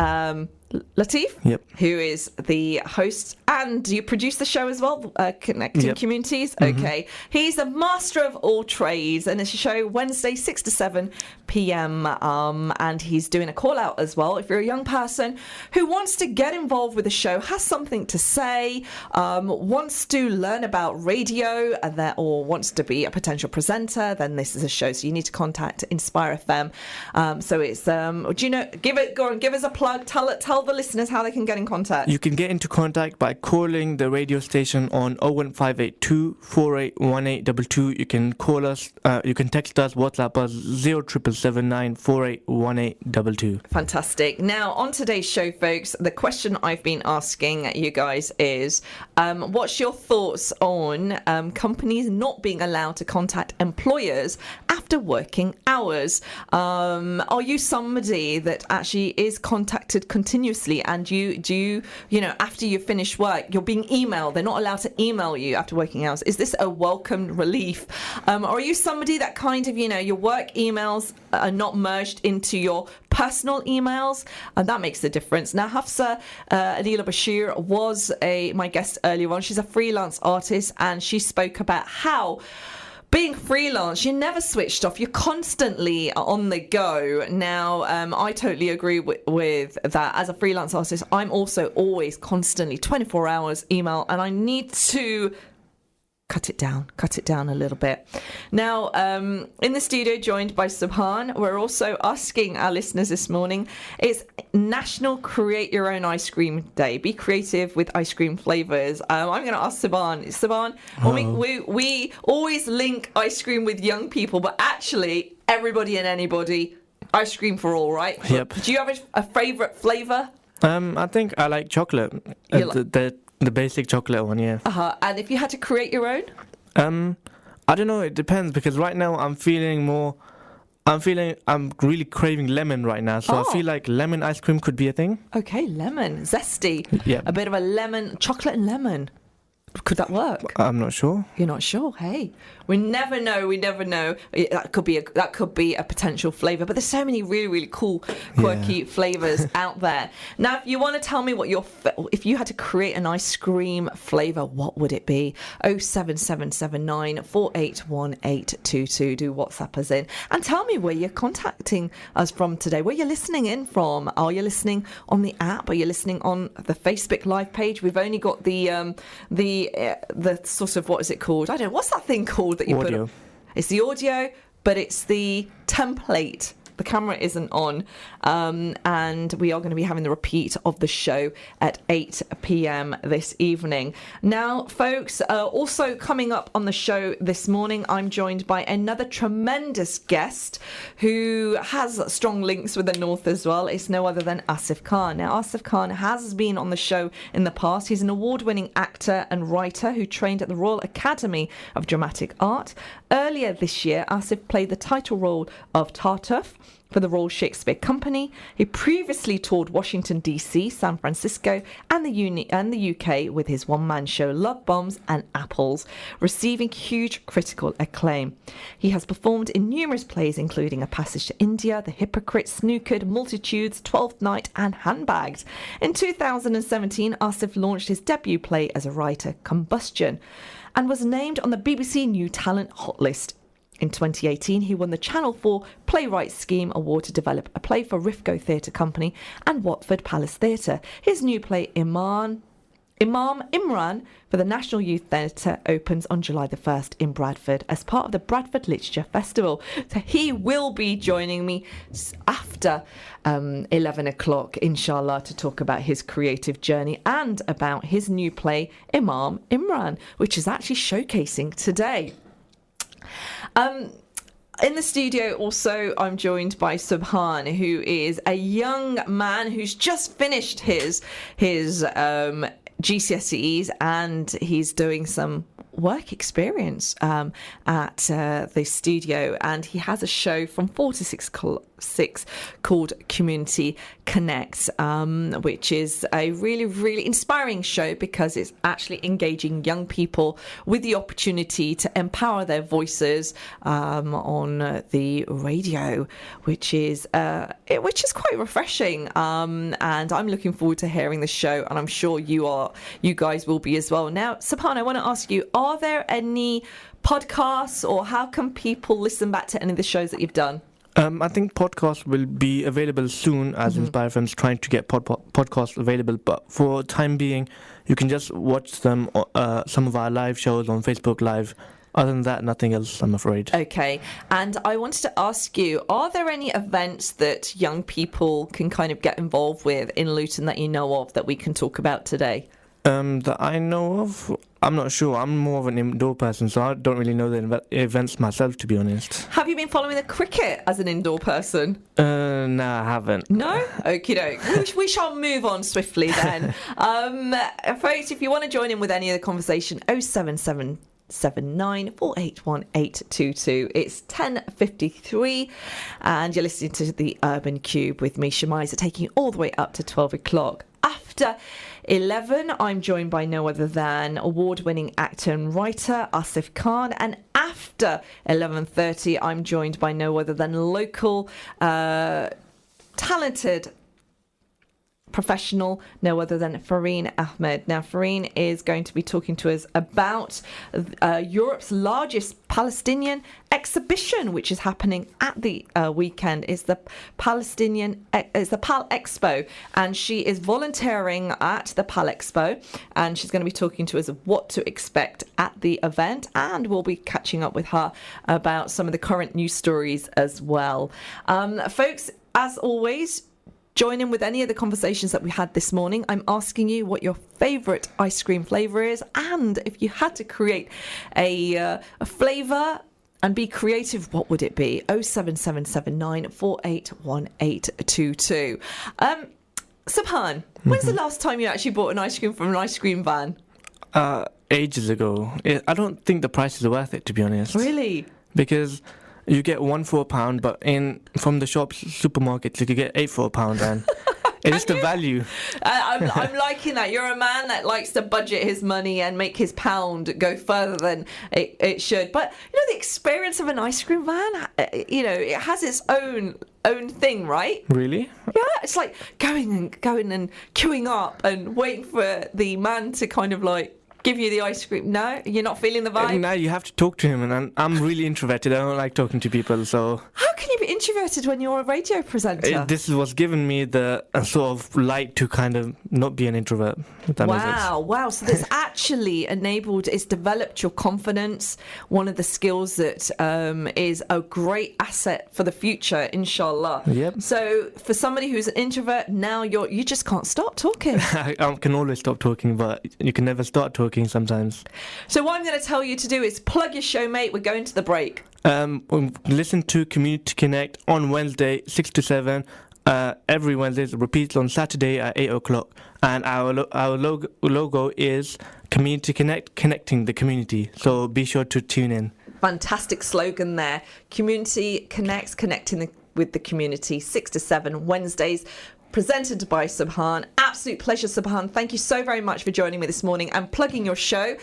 Latif, who is the host, and you produce the show as well, Connecting Communities. Okay, he's a master of all trades, and it's a show Wednesday 6 to 7 p.m. And he's doing a call out as well. If you're a young person who wants to get involved with the show, has something to say, wants to learn about radio, or wants to be a potential presenter, then this is a show. So you need to contact Inspire FM. So it's give us a plug. Tell the listeners how they can get in contact. You can get into contact by calling the radio station on 01582 481822. You can call us, you can text us, WhatsApp us 0779 481822. Fantastic. Now, on today's show, folks, the question I've been asking you guys is, what's your thoughts on companies not being allowed to contact employers after after working hours? Are you somebody that actually is contacted continuously, and you know, after you finish work, you're being emailed? They're not allowed to email you after working hours. Is this a welcome relief? Or are you somebody that kind of, you know, your work emails are not merged into your personal emails, and that makes the difference. Now, Hafsah Aneela Bashir was my guest earlier on. She's a freelance artist, and she spoke about how being freelance, you're never switched off. You're constantly on the go. Now, I totally agree with that. As a freelance artist, I'm also always constantly 24 hours email, and I need to cut it down a little bit. Now, in the studio, joined by Subhan, we're also asking our listeners this morning, it's National Create Your Own Ice Cream Day. Be creative with ice cream flavours. I'm going to ask Subhan, we always link ice cream with young people, but actually, everybody and anybody, ice cream for all, right? Yep. Do you have a favourite flavour? I think I like chocolate. The basic chocolate one, yeah. And if you had to create your own? I don't know, it depends, because right now I'm really craving lemon right now, so I feel like lemon ice cream could be a thing. Okay, lemon, zesty. Yeah. A bit of a lemon, chocolate and lemon. Could that work? I'm not sure. You're not sure? Hey, we never know. That could be a potential flavour. But there's so many really, really cool, quirky flavours out there. Now, if you want to tell me what if you had to create an ice cream flavour, what would it be? 07779 481822. Do WhatsApp us in and tell me where you're contacting us from today. Where you're listening in from? Are you listening on the app? Are you listening on the Facebook Live page? We've only got the sort of, what is it called? I don't know. What's that thing called that you audio. put on? It's the audio, but it's the template. The camera isn't on, and we are going to be having the repeat of the show at 8 p.m. this evening. Now, folks, also coming up on the show this morning, I'm joined by another tremendous guest who has strong links with the North as well. It's no other than Asif Khan. Now, Asif Khan has been on the show in the past. He's an award-winning actor and writer who trained at the Royal Academy of Dramatic Art. Earlier this year, Asif played the title role of Tartuffe for the Royal Shakespeare Company. He previously toured Washington, D.C., San Francisco, and the UK with his one-man show Love Bombs and Apples, receiving huge critical acclaim. He has performed in numerous plays, including A Passage to India, The Hypocrite, Snookered, Multitudes, Twelfth Night, and Handbagged. In 2017, Asif launched his debut play as a writer, Combustion, and was named on the BBC New Talent Hot List. In 2018, he won the Channel 4 Playwright Scheme Award to develop a play for Rifco Theatre Company and Watford Palace Theatre. His new play, Imam Imran, for the National Youth Theatre opens on July the 1st in Bradford as part of the Bradford Literature Festival. So he will be joining me after 11 o'clock, inshallah, to talk about his creative journey and about his new play, Imam Imran, which is actually showcasing today. In the studio also, I'm joined by Subhan, who is a young man who's just finished his GCSEs, and he's doing some work experience at the studio, and he has a show from 4 to 6 called Community Connect, which is a really, really inspiring show because it's actually engaging young people with the opportunity to empower their voices on the radio, which is quite refreshing, and I'm looking forward to hearing the show, and I'm sure you guys will be as well. Now, Subhan, I want to ask you, are there any podcasts, or how can people listen back to any of the shows that you've done? I think podcasts will be available soon, as Inspire FM's trying to get podcasts available. But for time being, you can just watch them, some of our live shows on Facebook Live. Other than that, nothing else, I'm afraid. Okay. And I wanted to ask you, are there any events that young people can kind of get involved with in Luton that you know of that we can talk about today? That I know of, I'm not sure. I'm more of an indoor person, so I don't really know the events myself, to be honest. Have you been following the cricket as an indoor person? No, I haven't. No? Okie doke. We shall move on swiftly then. Folks, if you want to join in with any of the conversation, 077 079481822. It's 10:53 and you're listening to the Urban Kube with me, Shemiza, taking you all the way up to 12 o'clock. After 11, I'm joined by no other than award-winning actor and writer Asif Khan, and after 11:30, I'm joined by no other than local talented professional, no other than Farheen Ahmed. Now, Farheen is going to be talking to us about Europe's largest Palestinian exhibition, which is happening at the weekend. It's the Pal Expo, and she is volunteering at the Pal Expo, and she's going to be talking to us of what to expect at the event, and we'll be catching up with her about some of the current news stories as well. Folks, as always, join in with any of the conversations that we had this morning. I'm asking you what your favourite ice cream flavour is, and if you had to create a flavour and be creative, what would it be? 07779481822. Subhan, when's the last time you actually bought an ice cream from an ice cream van? Ages ago. I don't think the prices are worth it, to be honest. Really? Because you get one for £1, but from the shops, supermarkets, you could get 8 for £1, and it's just the value. I'm liking that. You're a man that likes to budget his money and make his pound go further than it should. But the experience of an ice cream van, it has its own thing, right? Really? Yeah, it's like going and queuing up and waiting for the man to kind of like give you the ice cream. No, you're not feeling the vibe. No, you have to talk to him, and I'm really introverted. I don't like talking to people, so. How can you be introverted when you're a radio presenter? This was giving me the sort of light to kind of not be an introvert. If that makes sense. Wow. So this actually it's developed your confidence. One of the skills that is a great asset for the future, inshallah. Yep. So for somebody who's an introvert, now you just can't stop talking. I can always stop talking, but you can never start talking sometimes. So what I'm going to tell you to do is plug your show, mate. We're going to the break. Listen to Community Connect on Wednesday, 6 to 7. Every Wednesday, it repeats on Saturday at 8 o'clock. And our logo is Community Connect, connecting the community. So be sure to tune in. Fantastic slogan there. Community Connects, connecting with the community, 6 to 7 Wednesdays. Presented by Subhan. Absolute pleasure, Subhan. Thank you so very much for joining me this morning and plugging your show.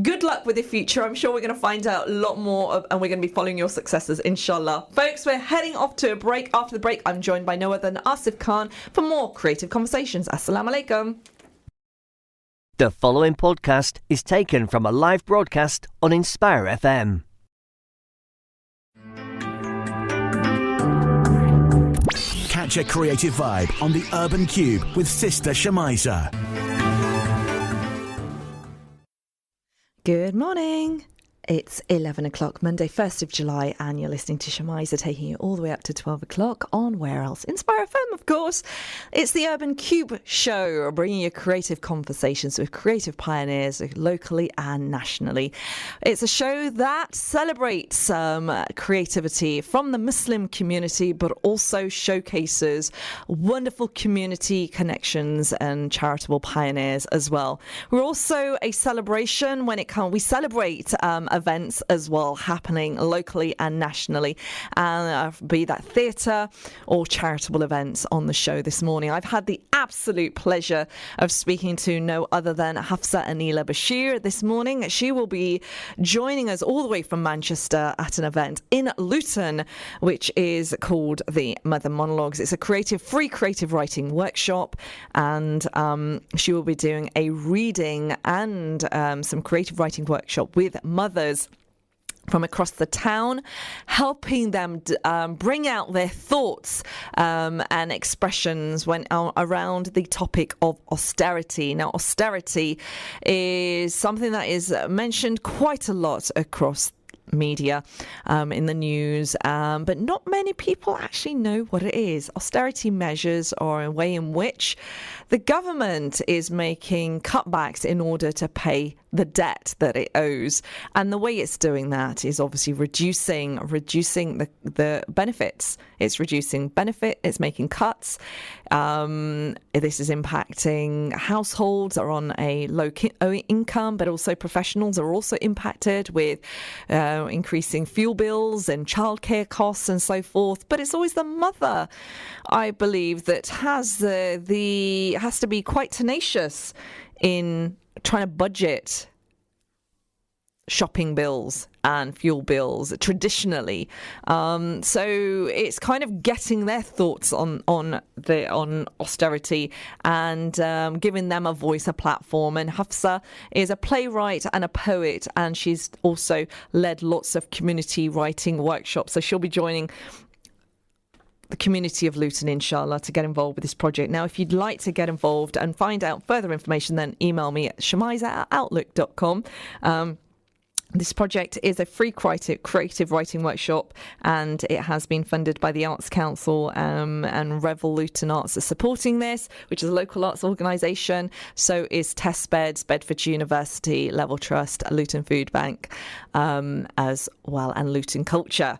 Good luck with the future. I'm sure we're going to find out a lot more and we're going to be following your successes, inshallah. Folks, we're heading off to a break. After the break, I'm joined by no other than Asif Khan for more creative conversations. Assalamu alaikum. The following podcast is taken from a live broadcast on Inspire FM. Catch a creative vibe on the Urban Kube with Sister Shemiza. Good morning. It's 11 o'clock, Monday, 1st of July, and you're listening to Shemiza, taking you all the way up to 12 o'clock on Where Else? Inspire FM, of course. It's the Urban Kube show, bringing you creative conversations with creative pioneers locally and nationally. It's a show that celebrates creativity from the Muslim community, but also showcases wonderful community connections and charitable pioneers as well. We're also a celebration when we celebrate events as well happening locally and nationally, and be that theatre or charitable events on the show this morning. I've had the absolute pleasure of speaking to no other than Hafsah Aneela Bashir this morning. She will be joining us all the way from Manchester at an event in Luton, which is called the Mother Monologues. It's a free creative writing workshop, and she will be doing a reading and some creative writing workshop with mothers from across the town, helping them bring out their thoughts and expressions around the topic of austerity. Now, austerity is something that is mentioned quite a lot across media, in the news, but not many people actually know what it is. Austerity measures are a way in which the government is making cutbacks in order to pay the debt that it owes. And the way it's doing that is obviously reducing the benefits. It's reducing benefit, it's making cuts. This is impacting households are on a low income, but also professionals are also impacted with increasing fuel bills and childcare costs and so forth. But it's always the mother, I believe, that has to be quite tenacious in trying to budget shopping bills and fuel bills traditionally. So it's kind of getting their thoughts on austerity and giving them a voice, a platform. And Hafsah is a playwright and a poet, and she's also led lots of community writing workshops. So she'll be joining the community of Luton, inshallah, to get involved with this project. Now, if you'd like to get involved and find out further information, then email me at shemiza@outlook.com. This project is a free creative writing workshop, and it has been funded by the Arts Council, and Revel Luton Arts are supporting this, which is a local arts organisation. So is Testbeds, Bedford University, Level Trust, Luton Food Bank, as well, and Luton Culture.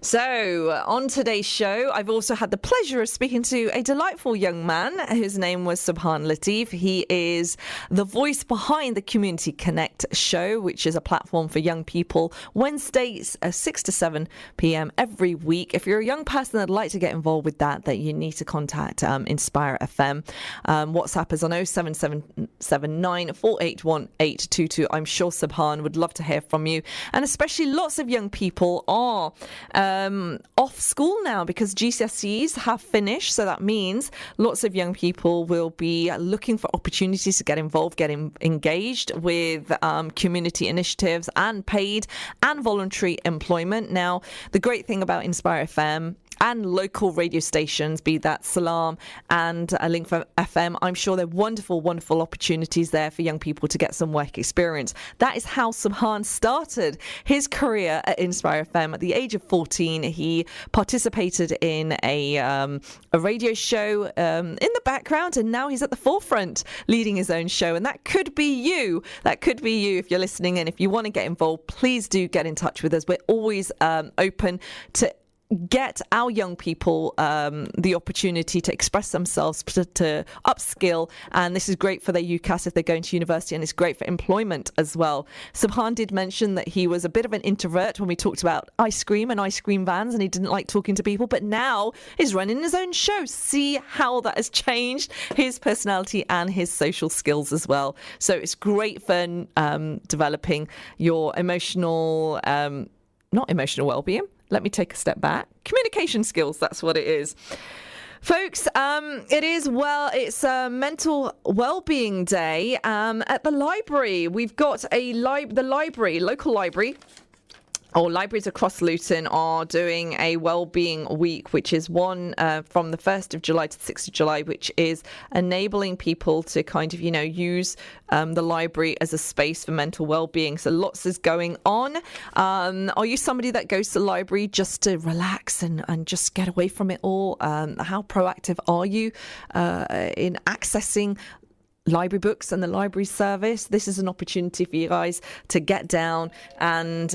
So on today's show, I've also had the pleasure of speaking to a delightful young man whose name was Subhan Latif. He is the voice behind the Community Connect show, which is a platform for young people, Wednesdays 6 to 7 p.m. every week. If you're a young person that'd like to get involved with that you need to contact Inspire FM. WhatsApp is on 07779 481 822. I'm sure Subhan would love to hear from you, and especially lots of young people are off school now because GCSEs have finished, so that means lots of young people will be looking for opportunities to get involved, engaged with community initiatives and paid and voluntary employment. Now, the great thing about Inspire FM and local radio stations, be that Salam and Link FM, I'm sure there are wonderful, wonderful opportunities there for young people to get some work experience. That is how Subhan started his career at Inspire FM. At the age of 14, he participated in a radio show in the background, and now he's at the forefront leading his own show. And that could be you. That could be you if you're listening. And if you want to get involved, please do get in touch with us. We're always open to get our young people the opportunity to express themselves, to upskill, and this is great for their UCAS if they're going to university, and it's great for employment as well. Subhan did mention that he was a bit of an introvert when we talked about ice cream and ice cream vans, and he didn't like talking to people, but now he's running his own show. See how that has changed his personality and his social skills as well. So it's great for developing your not emotional well-being. Let me take a step back. Communication skills, that's what it is. Folks, it's Mental Wellbeing Day at the library. We've got local library, or libraries across Luton are doing a wellbeing week, which is one from the 1st of July to the 6th of July, which is enabling people to kind of, use the library as a space for mental well-being. So lots is going on. Are you somebody that goes to the library just to relax and just get away from it all? How proactive are you in accessing library books and the library service? This is an opportunity for you guys to get down and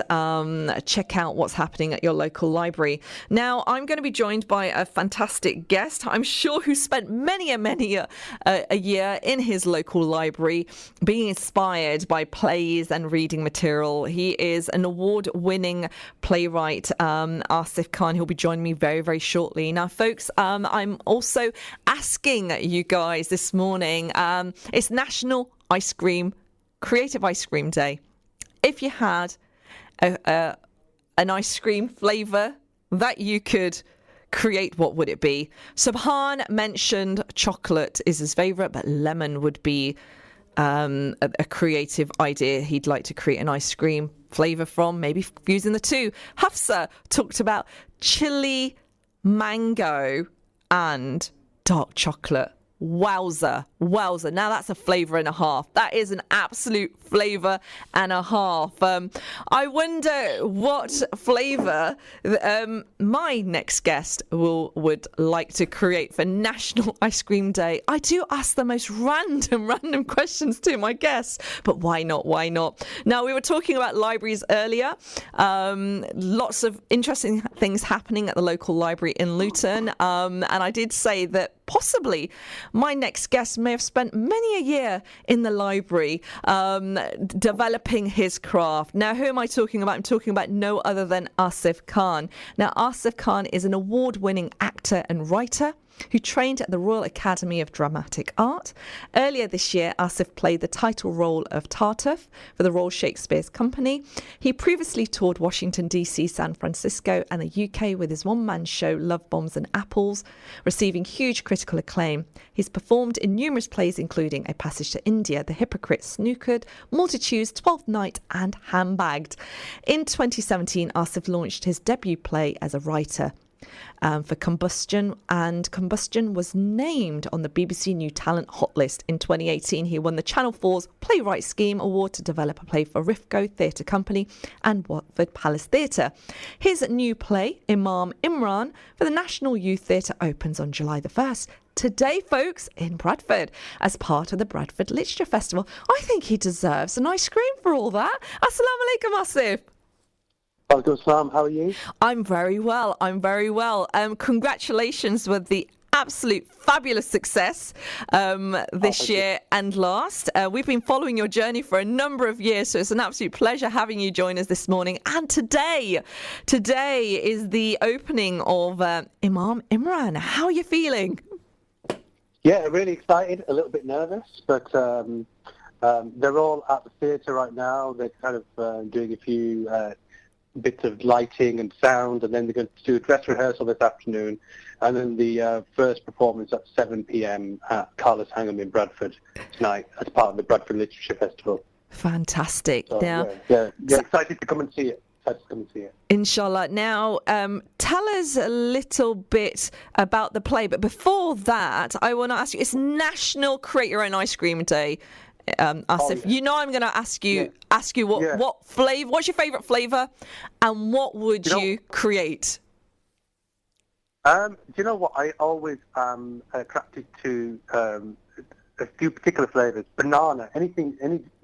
check out what's happening at your local library. Now, I'm going to be joined by a fantastic guest, I'm sure, who spent many a year in his local library being inspired by plays and reading material. He is an award-winning playwright, Asif Khan. He'll be joining me very, very shortly. Now, folks, I'm also asking you guys this morning, it's National Creative Ice Cream Day. If you had an ice cream flavour that you could create, what would it be? Subhan mentioned chocolate is his favourite, but lemon would be a creative idea he'd like to create an ice cream flavour from, maybe fusing the two. Hafsah talked about chili, mango and dark chocolate. Wowza. Wowza, now that's a flavour and a half. That is an absolute flavour and a half. I wonder what flavour my next guest would like to create for National Ice Cream Day. I do ask the most random questions to my guests, but why not? Why not? Now, we were talking about libraries earlier. Lots of interesting things happening at the local library in Luton. And I did say that possibly my next guest may have spent many a year in the library developing his craft. Now, who am I talking about? I'm talking about no other than Asif Khan. Now, Asif Khan is an award-winning actor and writer who trained at the Royal Academy of Dramatic Art. Earlier this year, Asif played the title role of Tartuffe for the Royal Shakespeare Company. He previously toured Washington, D.C., San Francisco and the UK with his one-man show Love Bombs and Apples, receiving huge critical acclaim. He's performed in numerous plays, including A Passage to India, The Hypocrite, Snookered, Multitudes, Twelfth Night and Handbagged. In 2017, Asif launched his debut play as a writer for Combustion, and Combustion was named on the BBC New Talent Hot List. In 2018, he won the Channel 4's Playwright Scheme Award to develop a play for Rifco Theatre Company and Watford Palace Theatre. His new play, Imam Imran, for the National Youth Theatre opens on July the 1st. Today, folks, in Bradford, as part of the Bradford Literature Festival. I think he deserves an ice cream for all that. Assalamu alaikum, Asif. Walaikum Assalam, how are you? I'm very well. Congratulations with the absolute fabulous success this year and last. We've been following your journey for a number of years, so it's an absolute pleasure having you join us this morning. And today is the opening of Imam Imran. How are you feeling? Yeah, really excited, a little bit nervous, but they're all at the theatre right now. They're kind of doing a few bits of lighting and sound, and then they're going to do a dress rehearsal this afternoon, and then the first performance at 7 p.m. at Carlos Hangham in Bradford tonight as part of the Bradford Literature Festival. Fantastic. So, now, yeah, excited to come and see it. Inshallah. Now, tell us a little bit about the play, but before that, I want to ask you, it's National Create Your Own Ice Cream Day. Asif, you know I'm going to ask you what flavor, what's your favourite flavour, and what would you create? Do you know what? I always am attracted to a few particular flavours. Banana, any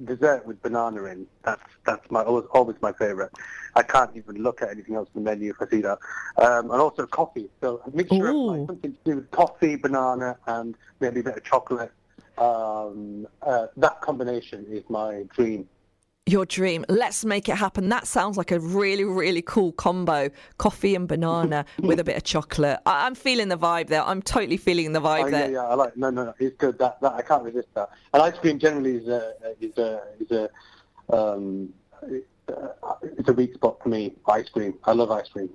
dessert with banana in. That's always my favourite. I can't even look at anything else on the menu if I see that. And also coffee. So a mixture of something to do with coffee, banana, and maybe a bit of chocolate. That combination is my dream. Your dream. Let's make it happen. That sounds like a really, really cool combo. Coffee and banana with a bit of chocolate. I'm feeling the vibe there. I'm totally feeling the vibe there. Yeah, I like. No, it's good. That I can't resist that. And ice cream generally is a weak spot for me. Ice cream. I love ice cream.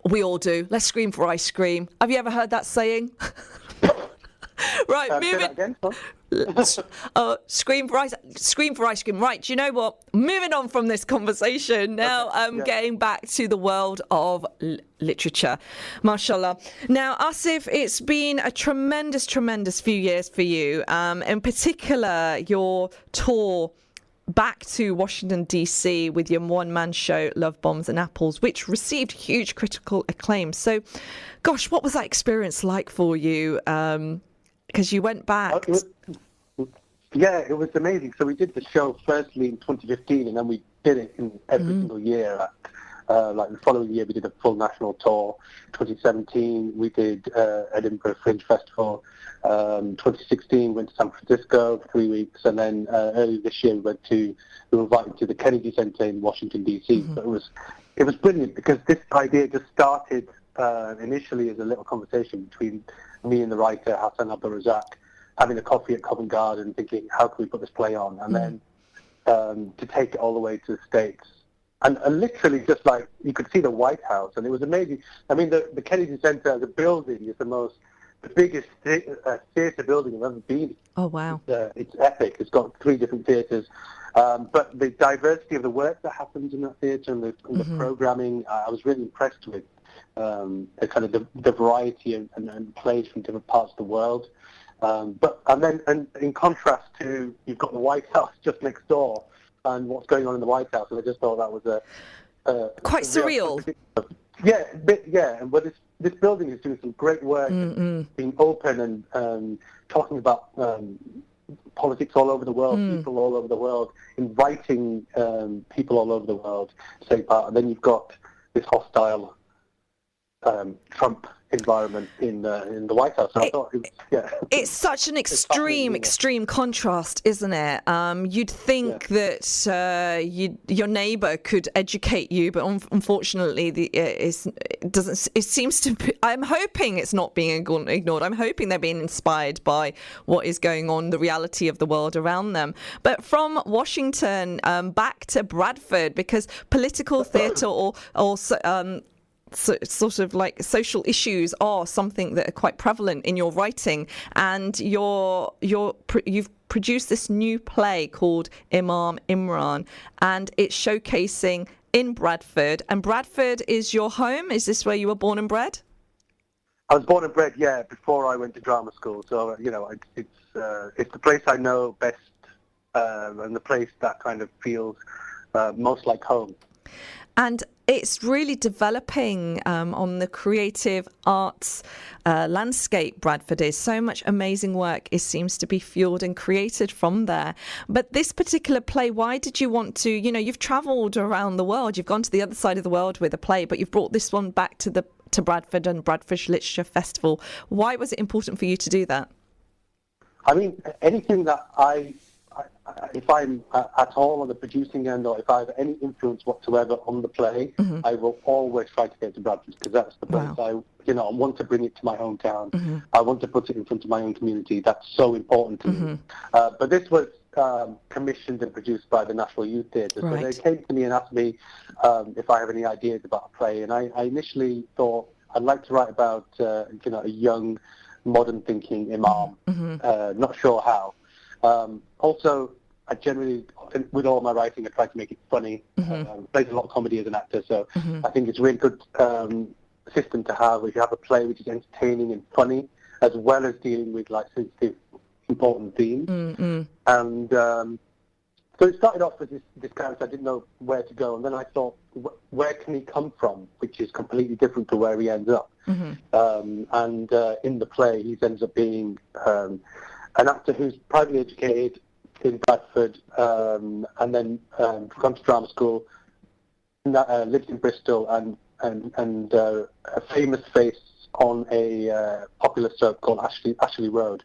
We all do. Let's scream for ice cream. Have you ever heard that saying? Right, moving. Scream for ice cream. Right, do you know what? Moving on from this conversation now. Getting back to the world of literature, mashallah. Now, Asif, it's been a tremendous few years for you. In particular, your tour back to Washington, D.C. with your one-man show, Love Bombs and Apples, which received huge critical acclaim. So, gosh, what was that experience like for you? Because you went back. Yeah, it was amazing. So we did the show firstly in 2015, and then we did it in every single year. Like the following year, we did a full national tour. 2017, we did Edinburgh Fringe Festival. 2016, went to San Francisco for 3 weeks, and then earlier this year we were invited to the Kennedy Center in Washington D.C. So it was brilliant because this idea just started initially as a little conversation between me and the writer Hassan Abdul-Razak, having a coffee at Covent Garden, thinking, how can we put this play on? And then to take it all the way to the States. And literally just like, you could see the White House, and it was amazing. I mean, the Kennedy Center as a building is the biggest theatre building I've ever been in. Oh, wow. It's epic. It's got 3 different theatres. But the diversity of the work that happens in that theatre and the programming, I was really impressed with. The kind of the variety and plays from different parts of the world. And in contrast to, you've got the White House just next door, and what's going on in the White House, and I just thought that was quite surreal. And but this building is doing some great work, being open and talking about politics all over the world, people all over the world, inviting people all over the world to take part. And then you've got this hostile Trump environment in the White House. So I thought it's such an extreme contrast, isn't it? You'd think that your neighbour could educate you, but unfortunately, it seems to be. I'm hoping it's not being ignored. I'm hoping they're being inspired by what is going on, the reality of the world around them. But from Washington back to Bradford, because political theatre or sort of like social issues are something that are quite prevalent in your writing, and you've produced this new play called Imam Imran, and it's showcasing in Bradford. And Bradford is your home? Is this where you were born and bred? I was born and bred, before I went to drama school. So it's the place I know best, and the place that kind of feels most like home. And it's really developing on the creative arts landscape. Bradford is so much amazing work. It seems to be fueled and created from there. But this particular play, why did you want to? You've travelled around the world. You've gone to the other side of the world with a play, but you've brought this one back to Bradford and Bradford Literature Festival. Why was it important for you to do that? I mean, anything that if I'm at all on the producing end, or if I have any influence whatsoever on the play, I will always try to get to Bradford, because that's the place I want to bring it to my hometown. I want to put it in front of my own community. That's so important to me. But this was commissioned and produced by the National Youth Theatre. So they came to me and asked me if I have any ideas about a play, and I initially thought I'd like to write about a young, modern thinking imam. Not sure how. Also, I generally, with all my writing, I try to make it funny. Played a lot of comedy as an actor, so I think it's a really good system to have. If you have a play which is entertaining and funny, as well as dealing with like sensitive, important themes. And so it started off with this character. I didn't know where to go, and then I thought, where can he come from? Which is completely different to where he ends up. And in the play, he ends up being an actor who's privately educated in Bradford, and then gone to drama school, lives in Bristol, and a famous face on a popular soap called Ashley Road,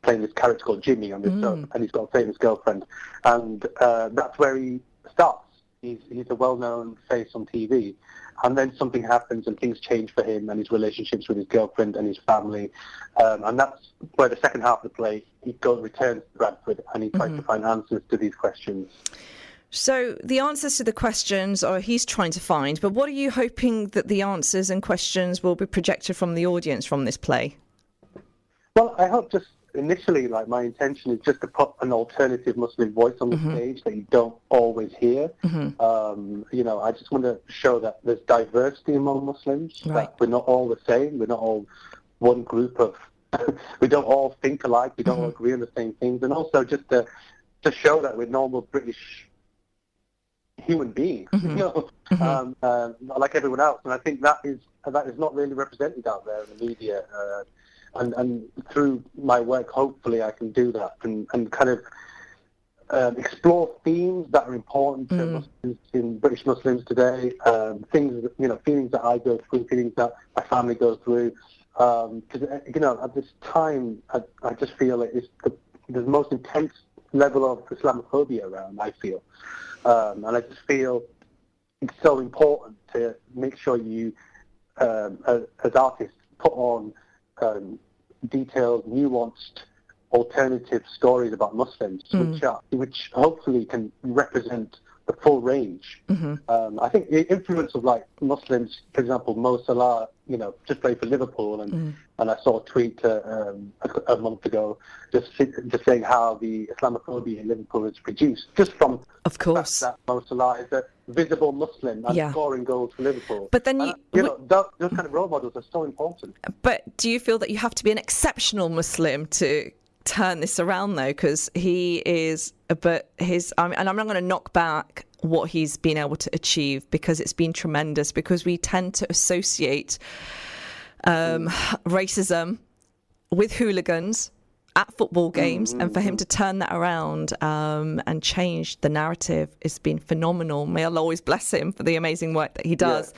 playing this character called Jimmy on this soap, and he's got a famous girlfriend, and that's where he starts. He's a well-known face on TV, and then something happens and things change for him and his relationships with his girlfriend and his family, and that's where the second half of the play, he returns to Bradford and he tries to find answers to these questions. So the answers to the questions are he's trying to find, but what are you hoping that the answers and questions will be projected from the audience from this play? Well, I hope just initially, like, my intention is just to put an alternative Muslim voice on the stage that you don't always hear. I just want to show that there's diversity among Muslims, that we're not all the same, we're not all one group of, we don't all think alike, we don't all agree on the same things, and also just to show that we're normal British human beings, like everyone else. And I think that is not really represented out there in the media. And through my work, hopefully I can do that and kind of explore themes that are important to Muslims, in British Muslims today, things, feelings that I go through, feelings that my family goes through. Because, at this time, I just feel it's the most intense level of Islamophobia around, I feel. And I just feel it's so important to make sure you, as artists, put on detailed, nuanced, alternative stories about Muslims, which hopefully can represent the full range. I think the influence of like Muslims, for example, Mo Salah, just played for Liverpool, and I saw a tweet a month ago just saying how the Islamophobia in Liverpool is produced just from of course that Mo Salah is a visible Muslim and scoring goals for Liverpool. But then those kind of role models are so important. But do you feel that you have to be an exceptional Muslim to turn this around though, because he is, but and I'm not going to knock back what he's been able to achieve, because it's been tremendous, because we tend to associate racism with hooligans at football games, and for him to turn that around and change the narrative has been phenomenal. May Allah always bless him for the amazing work that he does.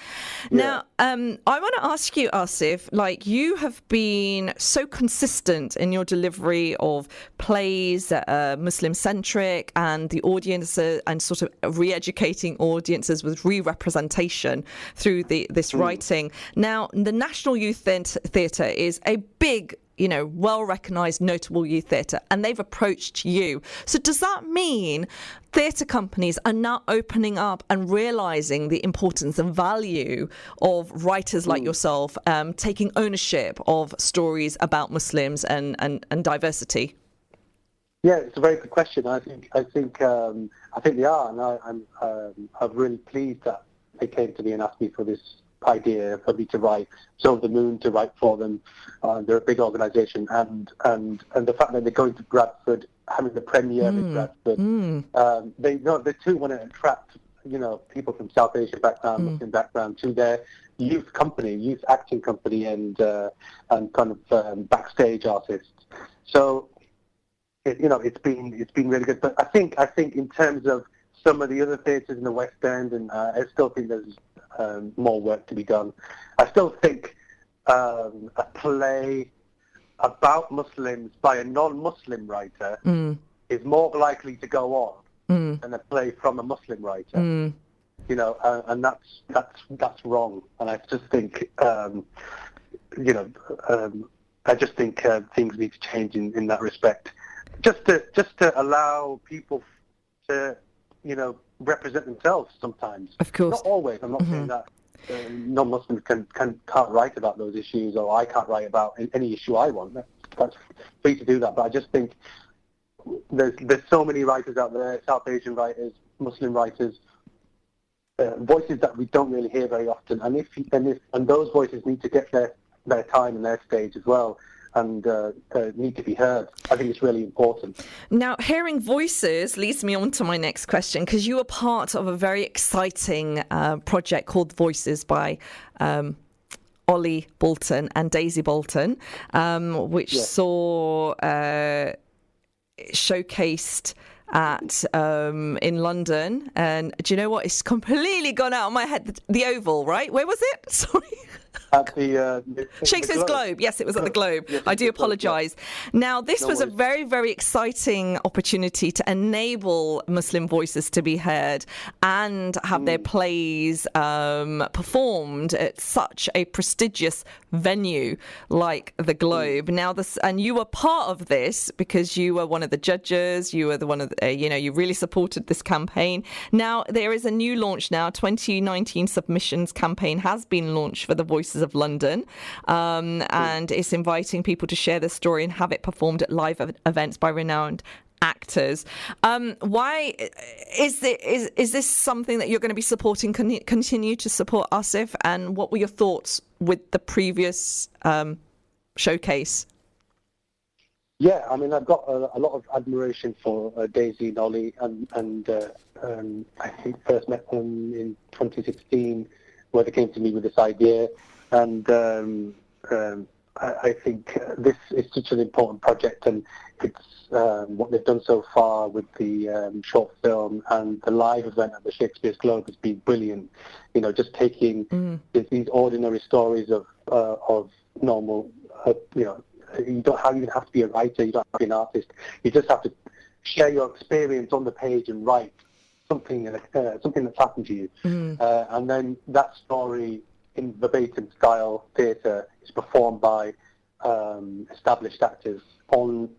Now, I want to ask you, Asif, like, you have been so consistent in your delivery of plays that are Muslim-centric, and the audience and sort of re-educating audiences with re-representation through this writing. Now, the National Youth Theatre is a big, well-recognised, notable youth theatre, and they've approached you. So does that mean theatre companies are now opening up and realising the importance and value of writers like yourself taking ownership of stories about Muslims and diversity? Yeah, it's a very good question. I think they are, and I'm really pleased that they came to me and asked me for this idea for me to write, So the Moon to write for them. They're a big organisation, and the fact that they're going to Bradford, having the premiere in Bradford, they too want to attract people from South Asian background, Muslim background to their youth acting company, and kind of backstage artists. So it's been really good. But I think in terms of some of the other theatres in the West End, and I still think there's more work to be done. I still think a play about Muslims by a non-Muslim writer is more likely to go on than a play from a Muslim writer. And that's wrong. And I just think I just think things need to change in that respect. Just to allow people to represent themselves sometimes. Of course. Not always. I'm not saying that non-Muslims can't write about those issues, or I can't write about any issue I want. That's free to do that. But I just think there's so many writers out there, South Asian writers, Muslim writers, voices that we don't really hear very often. And those voices need to get their time and their stage as well, and need to be heard. I think it's really important. Now, hearing voices leads me on to my next question, because you were part of a very exciting project called Voices by Ollie Bolton and Daisy Bolton, which saw showcased at in London. And do you know what? It's completely gone out of my head. The Oval, right? Where was it? Sorry. At the Shakespeare's Globe. Yes, it was at the Globe. Yes, I do apologise. Now, this was a very, very exciting opportunity to enable Muslim voices to be heard and have their plays performed at such a prestigious venue like the Globe. Now, and you were part of this because you were one of the judges. You were you really supported this campaign. Now, there is a new launch now. 2019 submissions campaign has been launched for the Voices of London, and it's inviting people to share their story and have it performed at live events by renowned actors. Why is this something that you're going to be supporting? Continue to support, Asif, and what were your thoughts with the previous showcase? Yeah, I mean, I've got a lot of admiration for Daisy and Ollie, and I think first met them in 2016, where they came to me with this idea, and I think this is such an important project, and it's what they've done so far with the short film and the live event at the Shakespeare's Globe has been brilliant. Just taking these ordinary stories of normal, you don't even have to be a writer, you don't have to be an artist. You just have to share your experience on the page and write something that's happened to you. And then that story in verbatim style theatre is performed by established actors on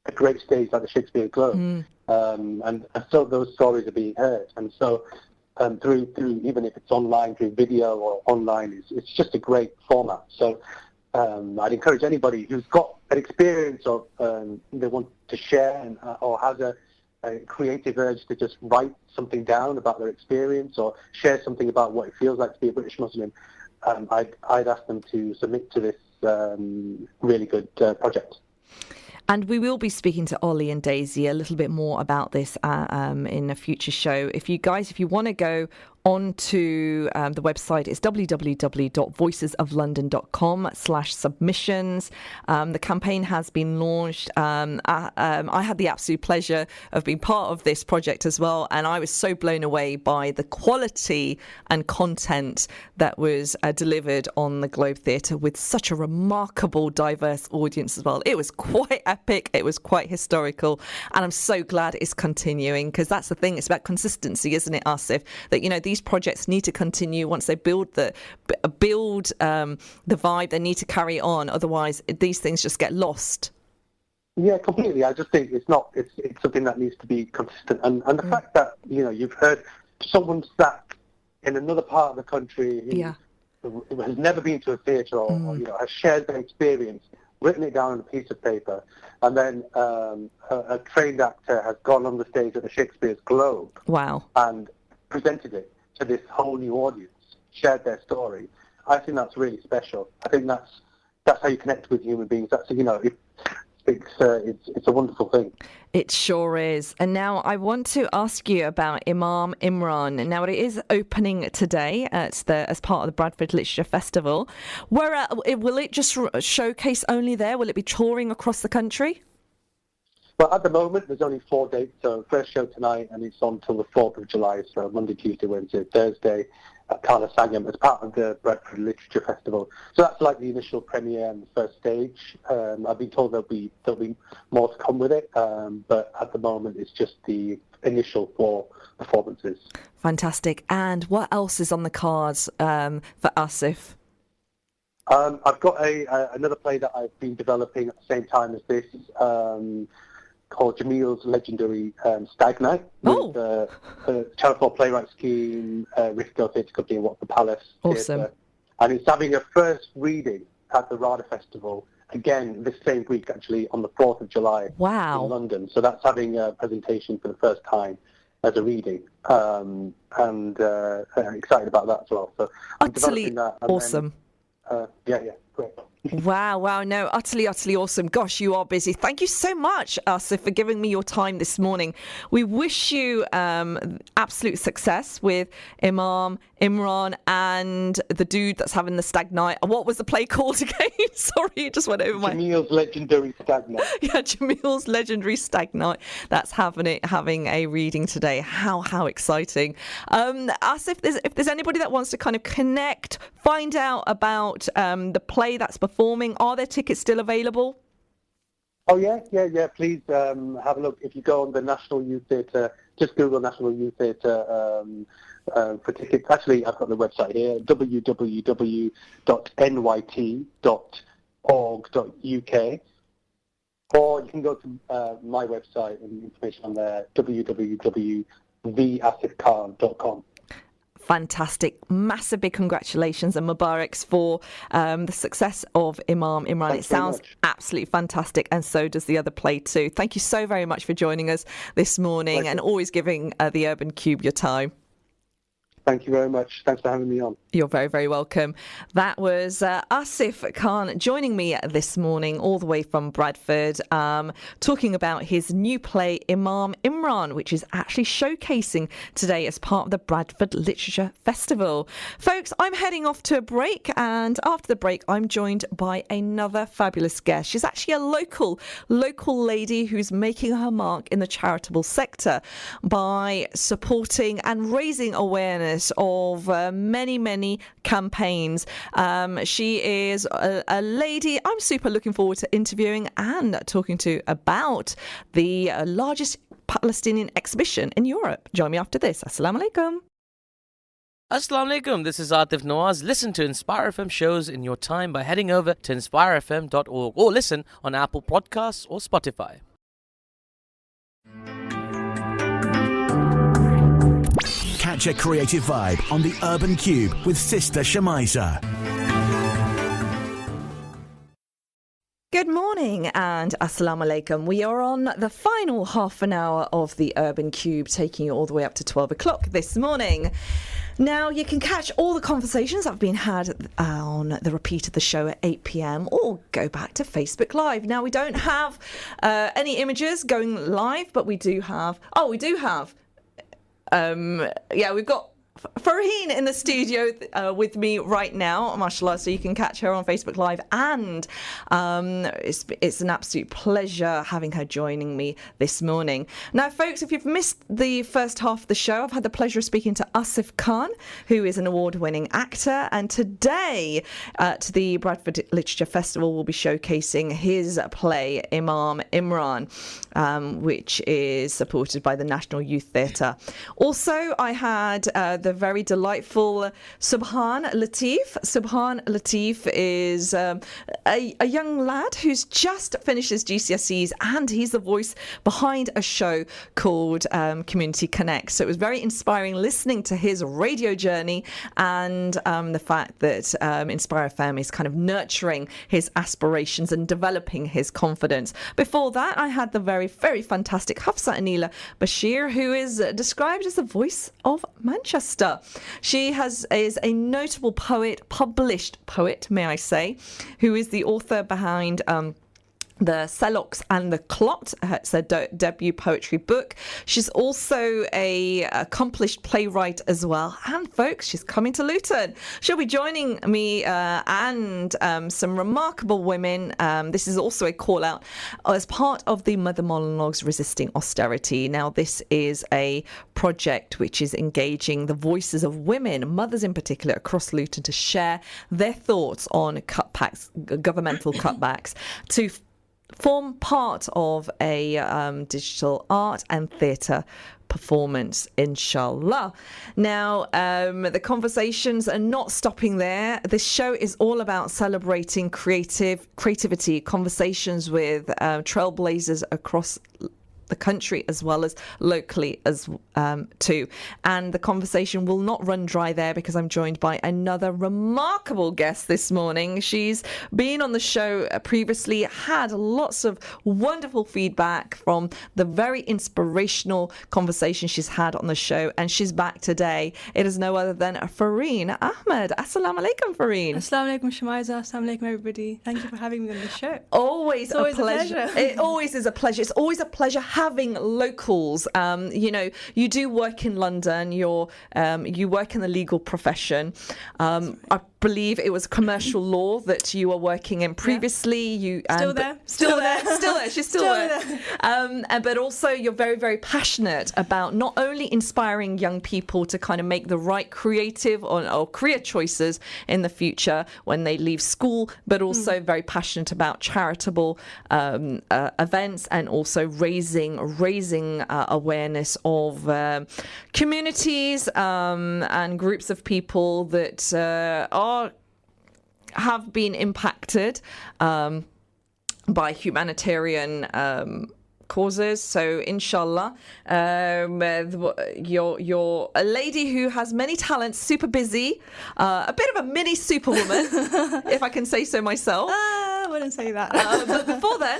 a great stage like the Shakespeare Globe. And so those stories are being heard. And so through even if it's online, through video or online, it's just a great format. So I'd encourage anybody who's got an experience of they want to share or has a creative urge to just write something down about their experience or share something about what it feels like to be a British Muslim, I'd ask them to submit to this really good project. And we will be speaking to Ollie and Daisy a little bit more about this in a future show. If you want to go onto the website, it's www.voicesoflondon.com/submissions. The campaign has been launched. I had the absolute pleasure of being part of this project as well, and I was so blown away by the quality and content that was delivered on the Globe Theatre with such a remarkable, diverse audience as well. It was quite epic, it was quite historical, and I'm so glad it's continuing, because that's the thing, it's about consistency, isn't it, Asif? That, you know, these projects need to continue. Once they build the vibe, they need to carry on, otherwise these things just get lost. Yeah, completely. I just think it's something that needs to be consistent, and the fact that, you know, you've heard someone sat in another part of the country who has never been to a theatre or you know, has shared their experience, written it down on a piece of paper, and then a trained actor has gone on the stage at the Shakespeare's Globe. Wow. And presented it to this whole new audience, shared their story. I think that's really special. I think that's how you connect with human beings. That's, you know, it's a wonderful thing. It sure is. And now I want to ask you about Imam Imran. Now, it is opening today as part of the Bradford Literature Festival. Where will it just showcase only there? Will it be touring across the country? Well, at the moment, there's only 4 dates. So first show tonight, and it's on till the 4th of July. So Monday, Tuesday, Wednesday, Thursday at Carla Sangam as part of the Bradford Literature Festival. So that's like the initial premiere and the first stage. I've been told there'll be more to come with it, but at the moment, it's just the initial 4 performances. Fantastic. And what else is on the cards for Asif? I've got another play that I've been developing at the same time as this, called Jamil's Legendary Stag Night, with Channel 4 Playwright Scheme, Rifco Theatre Company and Watford Palace Awesome. Theatre. And it's having a first reading at the RADA Festival, again this same week actually, on the 4th of July Wow. in London. So that's having a presentation for the first time as a reading, and excited about that as well. So I'm Utterly developing that. And awesome. Then, great. Wow, no, utterly awesome. Gosh, you are busy. Thank you so much, Asif, for giving me your time this morning. We wish you absolute success with Imam Imran and the dude that's having the stag night. What was the play called again? Sorry, it just went over my... Jamil's Legendary Stag Night. Yeah, Jamil's Legendary Stag Night. That's having a reading today. How exciting. Asif, if there's anybody that wants to kind of connect, find out about the play that's performing, are there tickets still available? Oh, yeah. Please have a look. If you go on the National Youth Theatre, just Google National Youth Theatre for tickets. Actually, I've got the website here, www.nyt.org.uk. Or you can go to my website and information on there, www.theasifkhan.com. Fantastic. Massive big congratulations and Mubaraks for the success of Imam Imran. Thanks it sounds absolutely fantastic, and so does the other play too. Thank you so very much for joining us this morning. Pleasure. And always giving the Urban Kube your time. Thank you very much. Thanks for having me on. You're very, very welcome. That was Asif Khan joining me this morning all the way from Bradford, talking about his new play, Imam Imran, which is actually showcasing today as part of the Bradford Literature Festival. Folks, I'm heading off to a break, and after the break, I'm joined by another fabulous guest. She's actually a local lady who's making her mark in the charitable sector by supporting and raising awareness of many campaigns. She is a lady I'm super looking forward to interviewing and talking to about the largest Palestinian exhibition in Europe. Join me after this. Assalamu alaikum. Assalamu alaikum, this is Atif Nawaz. Listen to Inspire FM shows in your time by heading over to inspirefm.org or listen on Apple Podcasts or Spotify. Catch a creative vibe on the Urban Kube with Sister Shemiza. Good morning and assalamu alaikum. We are on the final half an hour of the Urban Kube, taking you all the way up to 12 o'clock this morning. Now, you can catch all the conversations that have been had on the repeat of the show at 8 p.m. or go back to Facebook Live. Now, we don't have any images going live, but we do have... we've got Farheen in the studio with me right now, mashallah, so you can catch her on Facebook Live, and it's an absolute pleasure having her joining me this morning. Now, folks, if you've missed the first half of the show, I've had the pleasure of speaking to Asif Khan, who is an award-winning actor, and today at the Bradford Literature Festival we'll be showcasing his play Imam Imran, which is supported by the National Youth Theatre. Also, I had the very delightful Subhan Latif. Subhan Latif is a young lad who's just finished his GCSEs, and he's the voice behind a show called Community Connect. So it was very inspiring listening to his radio journey and the fact that Inspire FM is kind of nurturing his aspirations and developing his confidence. Before that, I had the very, very fantastic Hafsah Aneela Bashir, who is described as the voice of Manchester. She is a notable poet, published poet, may I say, who is the author behind the Selox and the Clot. It's her debut poetry book. She's also a accomplished playwright as well. And folks, she's coming to Luton. She'll be joining me and some remarkable women. This is also a call out as part of the Mother Monologues Resisting Austerity. Now, this is a project which is engaging the voices of women, mothers in particular, across Luton to share their thoughts on cutbacks, governmental cutbacks, to form part of a digital art and theatre performance, inshallah. Now, the conversations are not stopping there. This show is all about celebrating creativity, conversations with trailblazers across the country as well as locally as too. And the conversation will not run dry there, because I'm joined by another remarkable guest this morning. She's been on the show previously, had lots of wonderful feedback from the very inspirational conversation she's had on the show, and she's back today. It is no other than Farheen Ahmed. Assalamu alaikum, Farheen. Assalamu alaikum, Shemiza. Assalamu alaikum, everybody. Thank you for having me on the show. Always a pleasure. It always is a pleasure. It's always a pleasure having locals. You do work in London. You work in the legal profession. I believe it was commercial law that you were working in previously. You Still there. She's still there. But also, you're very, very passionate about not only inspiring young people to kind of make the right creative or career choices in the future when they leave school, but also very passionate about charitable events, and also raising awareness of communities and groups of people that have been impacted by humanitarian causes. So inshallah, you're a lady who has many talents, super busy, a bit of a mini superwoman, if I can say so myself. I wouldn't say that. But before then,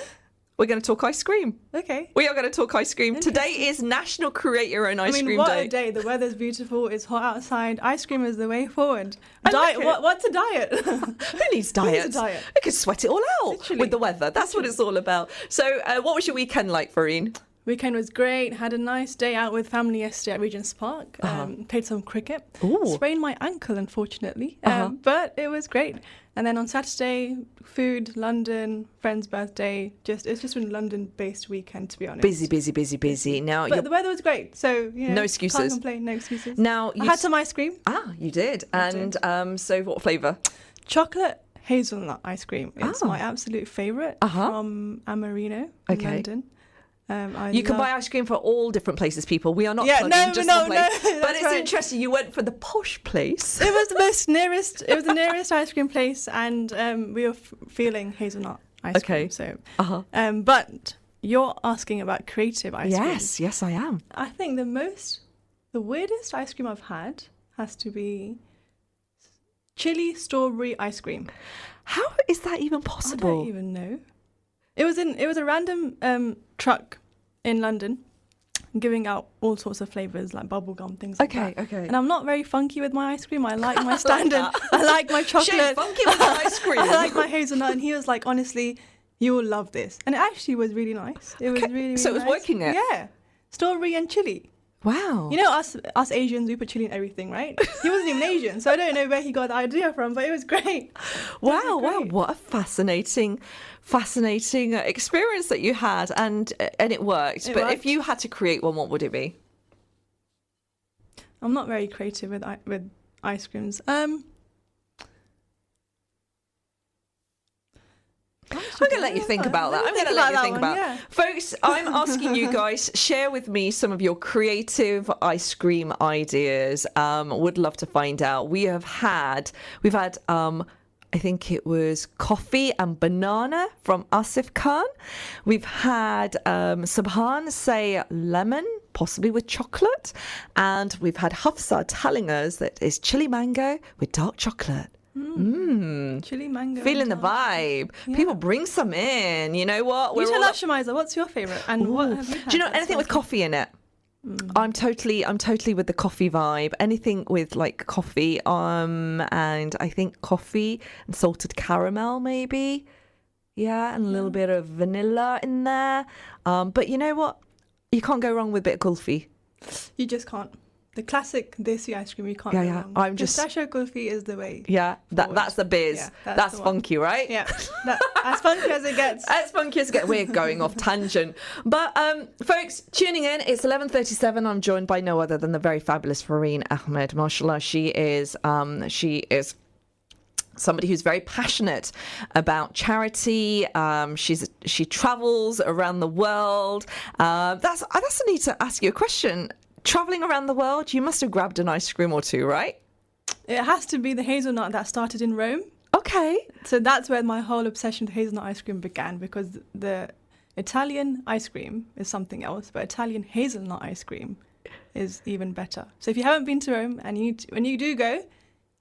we're going to talk ice cream. Okay. We are going to talk ice cream. Today is National Create Your Own Ice Cream what Day. a day. The weather's beautiful. It's hot outside. Ice cream is the way forward. Like what's a diet? Who needs diets? Who needs a diet? We could sweat it all out Literally. with the weather. That's what it's all about. So what was your weekend like, Farheen? Weekend was great. Had a nice day out with family yesterday at Regent's Park. Played some cricket. Ooh. Sprained my ankle, unfortunately. But it was great. And then on Saturday, food, London, friend's birthday. It's just been a London-based weekend, to be honest. Busy. Now, but the weather was great, so no excuses. Can't complain. No excuses. Now I had some ice cream. You did. So what flavour? Chocolate hazelnut ice cream. It's my absolute favourite from Amarino in London. You can buy ice cream for all different places, people. We are not plugging just one place. But it's interesting, you went for the posh place. It was the nearest. It was the nearest ice cream place, and we were feeling hazelnut ice cream. So, but you're asking about creative ice cream. Yes, I am. I think the weirdest ice cream I've had has to be chili strawberry ice cream. How is that even possible? I don't even know. It was a random truck in London giving out all sorts of flavors like bubblegum, things like that. Okay. And I'm not very funky with my ice cream. I like my standard. I like my chocolate. Shane, funky with my ice cream. I like my hazelnut. And he was like, honestly, you will love this. And it actually was really nice. It was really, really So it was nice. working it? Yeah. Strawberry and chili. Wow. You know, us Asians, we put chili in everything, right? He wasn't even Asian, so I don't know where he got the idea from, but it was great. Wow, what a fascinating experience that you had, and it worked. But if you had to create one, what would it be? I'm not very creative with ice creams. I'm going to let you think about that. I'm going to let you think about it. Folks, I'm asking you guys, share with me some of your creative ice cream ideas. Would love to find out. We've had, I think it was coffee and banana from Asif Khan. We've had Subhan say lemon, possibly with chocolate. And we've had Hafsah telling us that it's chili mango with dark chocolate. Chili mango. Feeling the vibe. Yeah. People bring some in. You know what? You tell us, Shemiza, what's your favourite? And what have you had? Do you know anything with coffee in it? I'm totally with the coffee vibe. Anything with like coffee, and I think coffee and salted caramel maybe. Yeah, and a little bit of vanilla in there. But you know what? You can't go wrong with a bit of kulfi. You just can't. The classic desi ice cream, you can't go wrong. Pistachio kulfi is the way. Yeah, that's the biz. Yeah, that's funky, right? Yeah, as funky as it gets. As funky as it gets. We're going off tangent. But folks, tuning in, it's 11:37. I'm joined by no other than the very fabulous Farheen Ahmed. Mashallah, she is somebody who's very passionate about charity. She travels around the world. I need to ask you a question. Traveling around the world, you must have grabbed an ice cream or two, right? It has to be the hazelnut that started in Rome. Okay. So that's where my whole obsession with hazelnut ice cream began, because the Italian ice cream is something else, but Italian hazelnut ice cream is even better. So if you haven't been to Rome, and when you do go,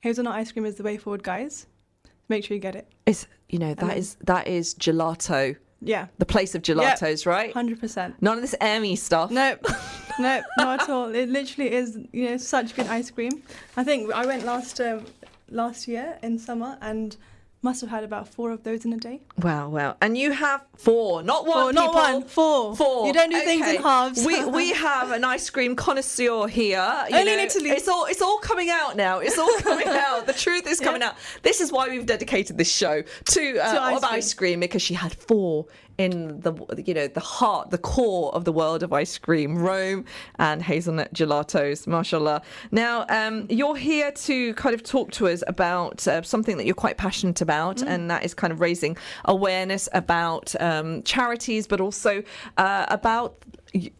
hazelnut ice cream is the way forward, guys. Make sure you get it. It's that is gelato. Yeah. The place of gelatos, right? 100%. None of this Emmy stuff. Nope, not at all. It literally is, such good ice cream. I think I went last year in summer and must have had about 4 of those in a day. Wow. And you have 4, not one, not one, 4. 4. You don't do things in halves. We have an ice cream connoisseur here. Only in Italy. It's all coming out now. It's all coming out. The truth is coming out. This is why we've dedicated this show to ice cream, because she had 4 in the heart, the core of the world of ice cream, Rome and hazelnut gelatos, mashallah. Now, you're here to kind of talk to us about something that you're quite passionate about, and that is kind of raising awareness about charities, but also about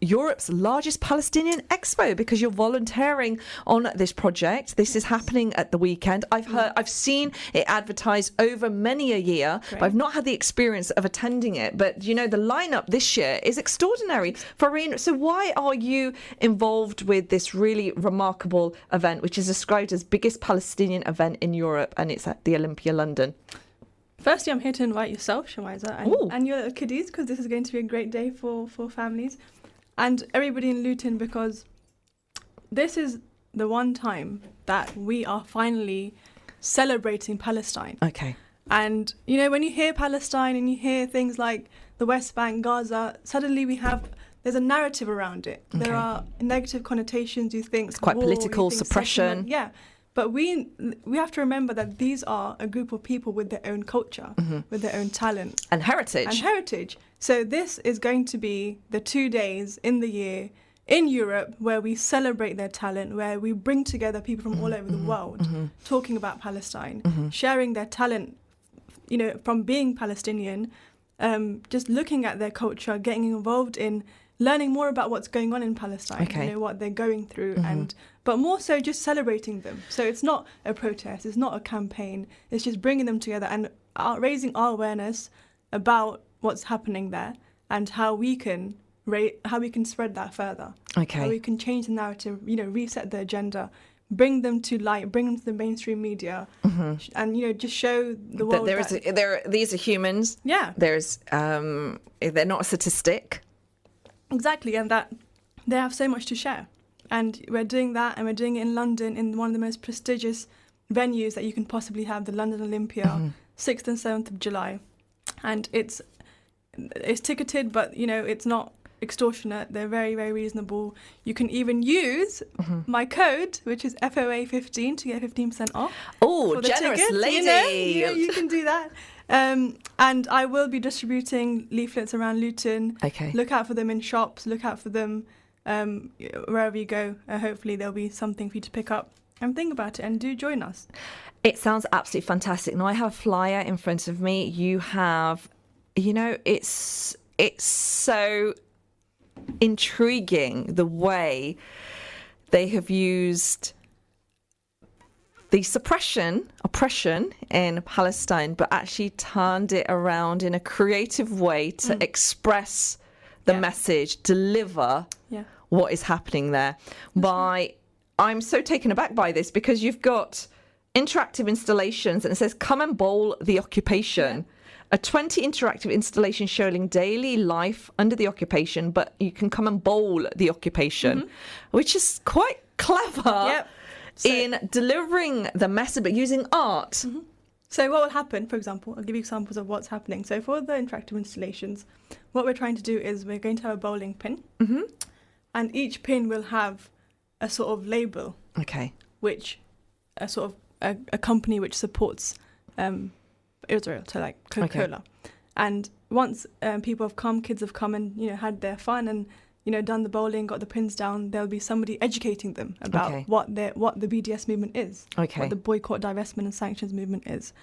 Europe's largest Palestinian Expo, because you're volunteering on this project. This is happening at the weekend. I've seen it advertised over many a year, but I've not had the experience of attending it. But the lineup this year is extraordinary. Farheen, so why are you involved with this really remarkable event, which is described as biggest Palestinian event in Europe, and it's at the Olympia, London? Firstly, I'm here to invite yourself, Shemiza, and your kiddies, because this is going to be a great day for families. And everybody in Luton, because this is the one time that we are finally celebrating Palestine. Okay. And, when you hear Palestine and you hear things like the West Bank, Gaza, suddenly there's a narrative around it. Okay. There are negative connotations. You think it's quite political, suppression. Yeah. But we have to remember that these are a group of people with their own culture, with their own talent. And heritage. So this is going to be the 2 days in the year in Europe where we celebrate their talent, where we bring together people from all over the world talking about Palestine, sharing their talent, from being Palestinian, just looking at their culture, getting involved in learning more about what's going on in Palestine, what they're going through, but more so just celebrating them. So it's not a protest, it's not a campaign, it's just bringing them together and raising our awareness about what's happening there and how we can spread that further. Okay. How we can change the narrative, reset the agenda, bring them to light, bring them to the mainstream media, and just show the world these are humans. Yeah. They're not a statistic. Exactly, and that they have so much to share. And we're doing that, and we're doing it in London in one of the most prestigious venues that you can possibly have, the London Olympia, 6th and 7th of July. And it's ticketed, but, it's not extortionate. They're very, very reasonable. You can even use my code, which is FOA15, to get 15% off. Oh, generous tickets. lady. You can do that. And I will be distributing leaflets around Luton. Okay. Look out for them in shops. Look out for them wherever you go. Hopefully there'll be something for you to pick up and think about it, and do join us. It sounds absolutely fantastic. Now I have a flyer in front of me. You have, it's so intriguing the way they have used the oppression in Palestine, but actually turned it around in a creative way to express the message, deliver what is happening there. I'm so taken aback by this, because you've got interactive installations, and it says, come and bowl the occupation. A 20 interactive installation showing daily life under the occupation, but you can come and bowl the occupation, which is quite clever in delivering the message, but using art. So what will happen, for example, I'll give you examples of what's happening. So for the interactive installations, what we're trying to do is we're going to have a bowling pin, and each pin will have a sort of label, which a sort of a company which supports Israel, so like Coca-Cola. And once people have come, kids have come and had their fun and done the bowling, got the pins down, there'll be somebody educating them about what the BDS movement is, what the boycott, divestment and sanctions movement is.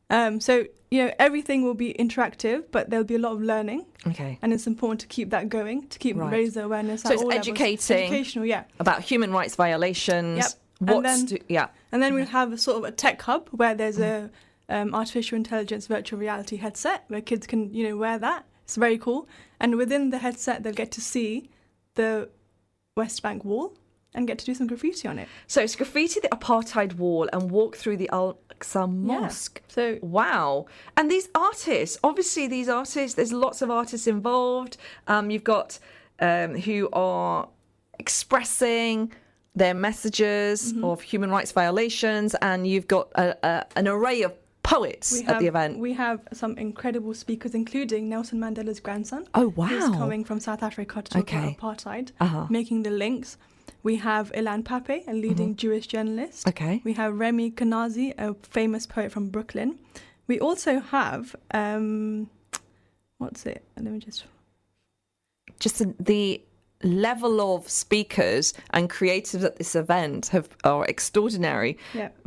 So everything will be interactive, but there'll be a lot of learning. And it's important to keep that going, to keep raise the awareness. So it's educational, about human rights violations. And then we'll have a sort of a tech hub where there's a artificial intelligence virtual reality headset where kids can wear that. It's very cool. And within the headset, they'll get to see the West Bank wall and get to do some graffiti on it. So it's graffiti the apartheid wall and walk through the Al-Aqsa Mosque. So wow. And these artists, there's lots of artists involved. You've got who are expressing their messages of human rights violations, and you've got an array of poets at the event. We have some incredible speakers, including Nelson Mandela's grandson. Oh, wow. Who's coming from South Africa to talk about apartheid, making the links. We have Ilan Pape, a leading Jewish journalist. We have Remy Kanazi, a famous poet from Brooklyn. We also have, what's it? Let me just the level of speakers and creatives at this event are extraordinary.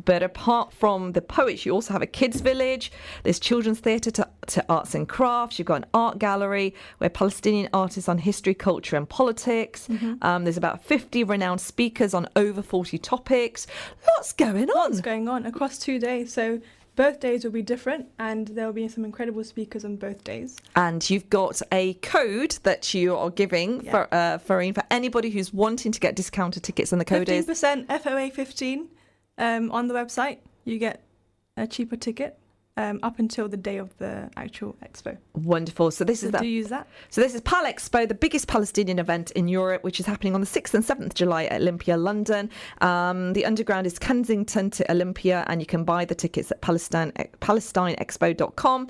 But apart from the poets, you also have a kids village, there's children's theatre to arts and crafts, you've got an art gallery where Palestinian artists on history, culture and politics. There's about 50 renowned speakers on over 40 topics. Lots going on across 2 days. So both days will be different, and there will be some incredible speakers on both days. And you've got a code that you are giving for anybody who's wanting to get discounted tickets, and the code 15% is 15% FOA15 on the website. You get a cheaper ticket up until the day of the actual expo. Wonderful. So this is that. Do you use that? So this is Pal Expo, the biggest Palestinian event in Europe, which is happening on the 6th and 7th July at Olympia, London. The underground is Kensington to Olympia, and you can buy the tickets at PalestineExpo.com,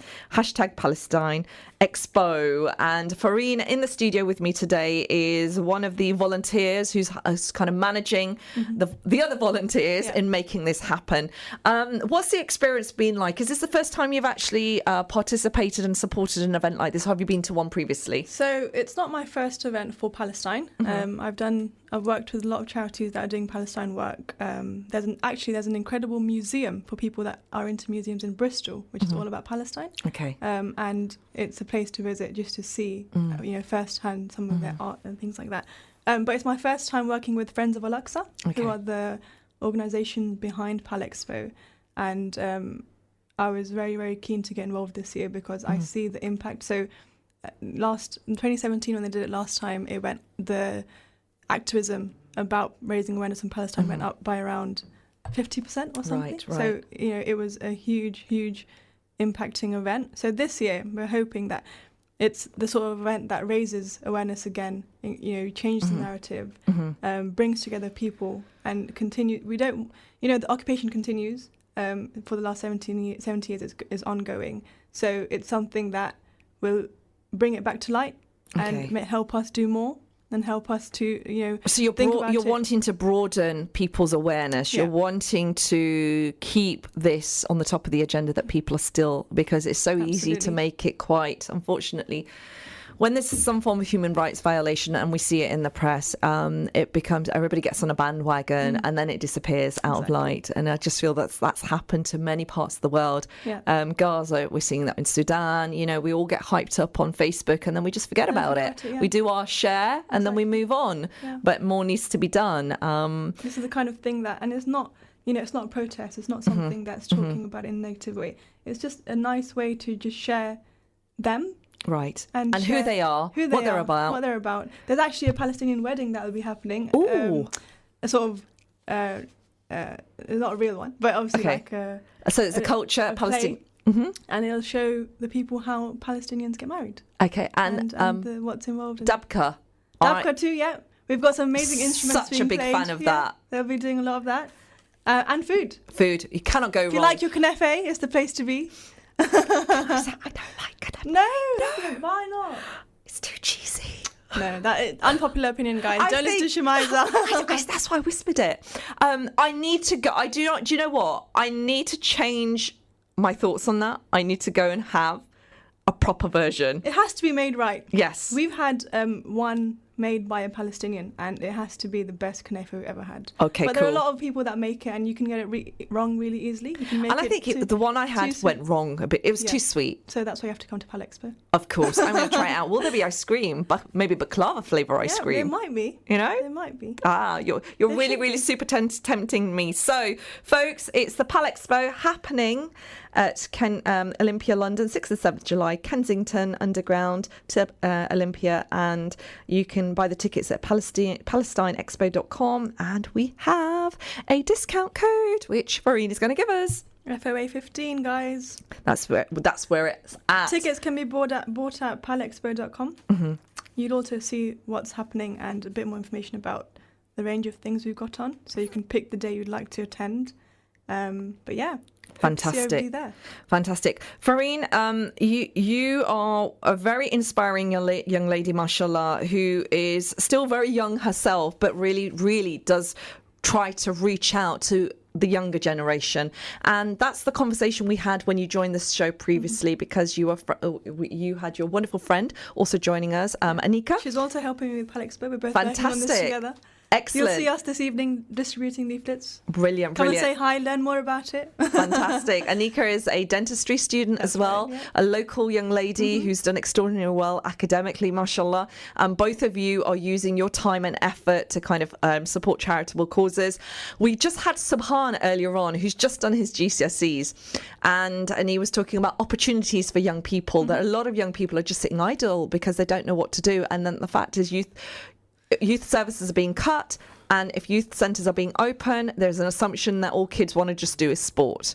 #Palestine Expo. And Farheen in the studio with me today is one of the volunteers who's kind of managing the other volunteers in making this happen. What's the experience been like? Is this the first time you've actually participated and supported an event like this, or have you been to one previously? So it's not my first event for Palestine. I've worked with a lot of charities that are doing Palestine work. There's an incredible museum for people that are into museums in Bristol, which is all about Palestine. And it's a place to visit just to see, firsthand some of their art and things like that. But it's my first time working with Friends of Al-Aqsa, who are the organisation behind Pal Expo. And I was very, very keen to get involved this year because I see the impact. So in 2017, when they did it last time, the activism about raising awareness in Palestine went up by around 50% or something. So, it was a huge, huge impacting event. So this year, we're hoping that it's the sort of event that raises awareness again, changes the narrative, brings together people and continue. We don't, the occupation continues for the last 70 years is ongoing. So it's something that will bring it back to light and help us do more. And help us to, So you're wanting to broaden people's awareness. You're wanting to keep this on the top of the agenda that people are still, because it's so easy to make it quite, unfortunately, when this is some form of human rights violation and we see it in the press, it becomes, everybody gets on a bandwagon and then it disappears out of light. And I just feel that's happened to many parts of the world. Gaza, we're seeing that in Sudan. We all get hyped up on Facebook and then we just forget about it. We do our share and then we move on. But more needs to be done. This is the kind of thing that, and it's not, it's not a protest. It's not something that's talking about it in a negative way. It's just a nice way to just share them. Right. And who they are, what they're about. There's actually a Palestinian wedding that will be happening. Ooh. A sort of, not a real one, but obviously so it's a culture, Palestinian. And it'll show the people how Palestinians get married. Okay. And what's involved in Dabka. Dabka too, yeah. We've got some amazing instruments Such a big fan of that. They'll be doing a lot of that. And food. Food. You cannot go wrong. If you like your knefe, it's the place to be. I don't like knefe. No, why not? It's too cheesy. No, that is unpopular opinion, guys. Don't listen to Shemiza. That's why I whispered it. I need to go. Do you know what? I need to change my thoughts on that. I need to go and have a proper version. It has to be made right. Yes. We've had one made by a Palestinian, and it has to be the best knefe we've ever had. Okay, but there are a lot of people that make it, and you can get it wrong really easily. You can make and I think the one I had went wrong a bit. It was too sweet. So that's why you have to come to Pal Expo. Of course, I'm going to try it out. Will there be ice cream? Maybe baklava flavour ice cream? There might be. There might be. You're really super tempting me. So, folks, it's the Pal Expo happening at Olympia, London, 6th and 7th July, Kensington Underground to Olympia, and you can buy the tickets at PalestineExpo.com, and we have a discount code which Farheen is going to give us. FOA 15, guys. That's where it's at. Tickets can be bought at PalExpo.com. You'll also see what's happening and a bit more information about the range of things we've got on, so you can pick the day you'd like to attend. But yeah. Fantastic. Farheen, you are a very inspiring young lady, mashallah, who is still very young herself, but really does try to reach out to the younger generation. And that's the conversation we had when you joined this show previously, because you had your wonderful friend also joining us, Aneela. She's also helping me with Pal Expo. We're both working on this together. Excellent. You'll see us this evening distributing leaflets. Brilliant. Come and say hi, learn more about it. Fantastic. Aneela is a dentistry student as well, a local young lady who's done extraordinarily well academically, mashallah. Both of you are using your time and effort to kind of support charitable causes. We just had Subhan earlier on, who's just done his GCSEs, and he was talking about opportunities for young people, that a lot of young people are just sitting idle because they don't know what to do. And then the fact is youth services are being cut, and if youth centres are being open, there's an assumption that all kids want to just do is sport.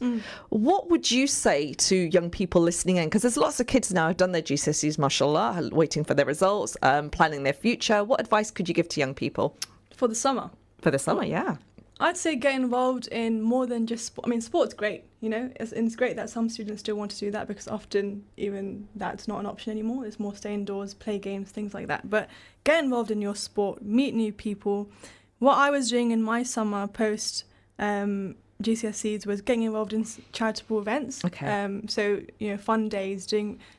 What would you say to young people listening in? Because there's lots of kids now who've done their GCSEs, mashallah, waiting for their results, planning their future. What advice could you give to young people? For the summer? For the summer, yeah. I'd say get involved in more than just sport. I mean, sport's great, it's great that some students still want to do that, because often even that's not an option anymore. It's more stay indoors, play games, things like that. But get involved in your sport, meet new people. What I was doing in my summer post GCSEs was getting involved in charitable events. Okay. So, fun days,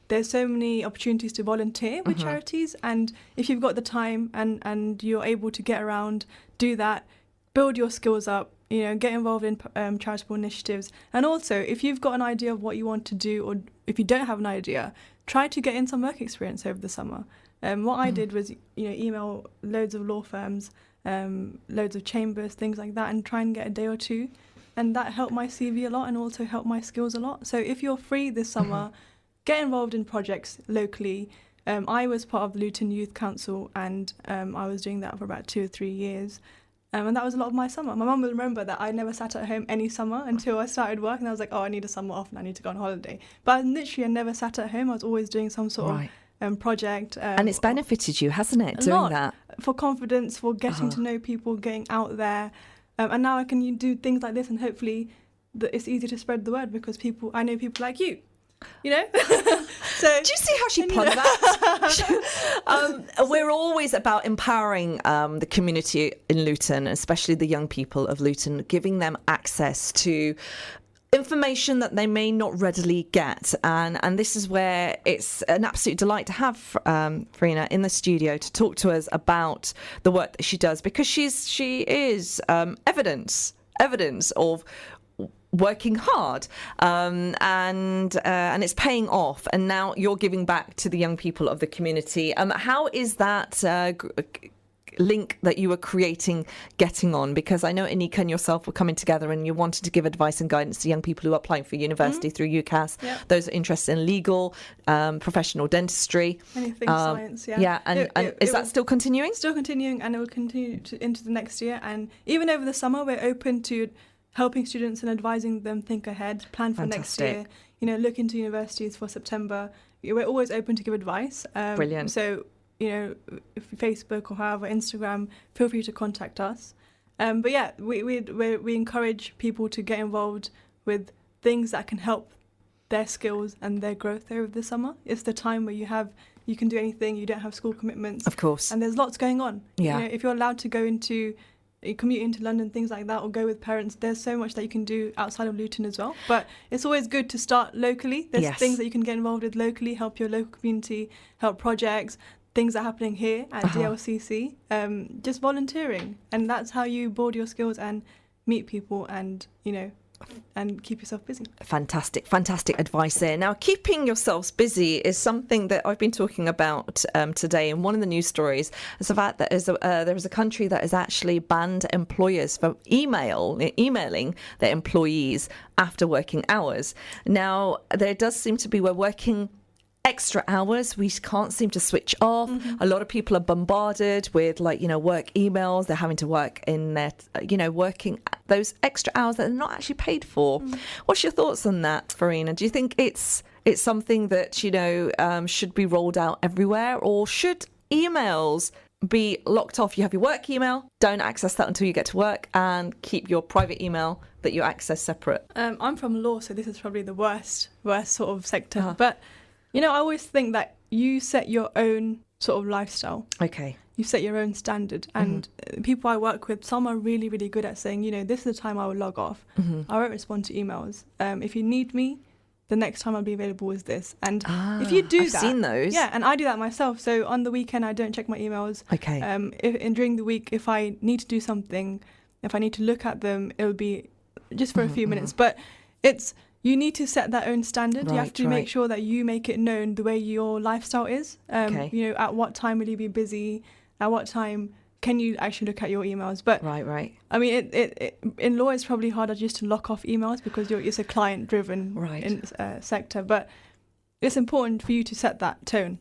there's so many opportunities to volunteer with charities, and if you've got the time and you're able to get around, do that. Build your skills up, get involved in charitable initiatives. And also, if you've got an idea of what you want to do, or if you don't have an idea, try to get in some work experience over the summer. What I did was, email loads of law firms, loads of chambers, things like that, and try and get a day or two. And that helped my CV a lot and also helped my skills a lot. So if you're free this summer, get involved in projects locally. I was part of the Luton Youth Council, and I was doing that for about 2 or 3 years. And that was a lot of my summer. My mum will remember that I never sat at home any summer until I started work, and I was like, I need a summer off and I need to go on holiday. But I never sat at home. I was always doing some sort project. And it's benefited you, hasn't it, a doing lot. that? For confidence, for getting to know people, getting out there. And now I can do things like this, and hopefully it's easier to spread the word because I know people like you. So do you see how she plugged that? We're always about empowering the community in Luton, especially the young people of Luton, giving them access to information that they may not readily get, and this is where it's an absolute delight to have Farheen in the studio to talk to us about the work that she does, because she is evidence of working hard, and it's paying off, and now you're giving back to the young people of the community. How is that link that you were creating getting on? Because I know Aneela and yourself were coming together and you wanted to give advice and guidance to young people who are applying for university through UCAS, those interested in legal, professional dentistry, anything science. And is that still continuing? Still continuing, and it will continue into the next year, and even over the summer we're open to helping students and advising them think ahead, plan for next year, look into universities for September. We're always open to give advice. Brilliant. So, if Facebook or however, Instagram, feel free to contact us. But yeah, we encourage people to get involved with things that can help their skills and their growth over the summer. It's the time where you can do anything, you don't have school commitments. Of course. And there's lots going on. Yeah. If you're allowed to commute into London, things like that, or go with parents, there's so much that you can do outside of Luton as well. But it's always good to start locally. There's things that you can get involved with locally, help your local community, help projects, things that are happening here at DLCC, just volunteering. And that's how you build your skills and meet people and, and keep yourself busy. Fantastic advice there. Now, keeping yourselves busy is something that I've been talking about today. And one of the news stories is the fact that there is a country that has actually banned employers from emailing their employees after working hours. Now, there does seem to be, we're working extra hours. We can't seem to switch off. A lot of people are bombarded with work emails. They're having to work in their, working those extra hours that they're not actually paid for. What's your thoughts on that, Farheen? Do you think it's something that, should be rolled out everywhere, or should emails be locked off? You have your work email, don't access that until you get to work, and keep your private email that you access separate. I'm from law, so this is probably the worst sort of sector. But I always think that you set your own sort of lifestyle. Okay. You set your own standard. And people I work with, some are really, really good at saying, this is the time I will log off. I won't respond to emails. If you need me, the next time I'll be available is this. And if you do that... I've seen those. Yeah, and I do that myself. So on the weekend, I don't check my emails. Okay. During the week, if I need to do something, if I need to look at them, it'll be just for a few minutes. But you need to set that own standard. You have to make sure that you make it known the way your lifestyle is. At what time will you be busy? At what time can you actually look at your emails? But right. I mean, it in law it's probably harder just to lock off emails because it's a client-driven sector. But it's important for you to set that tone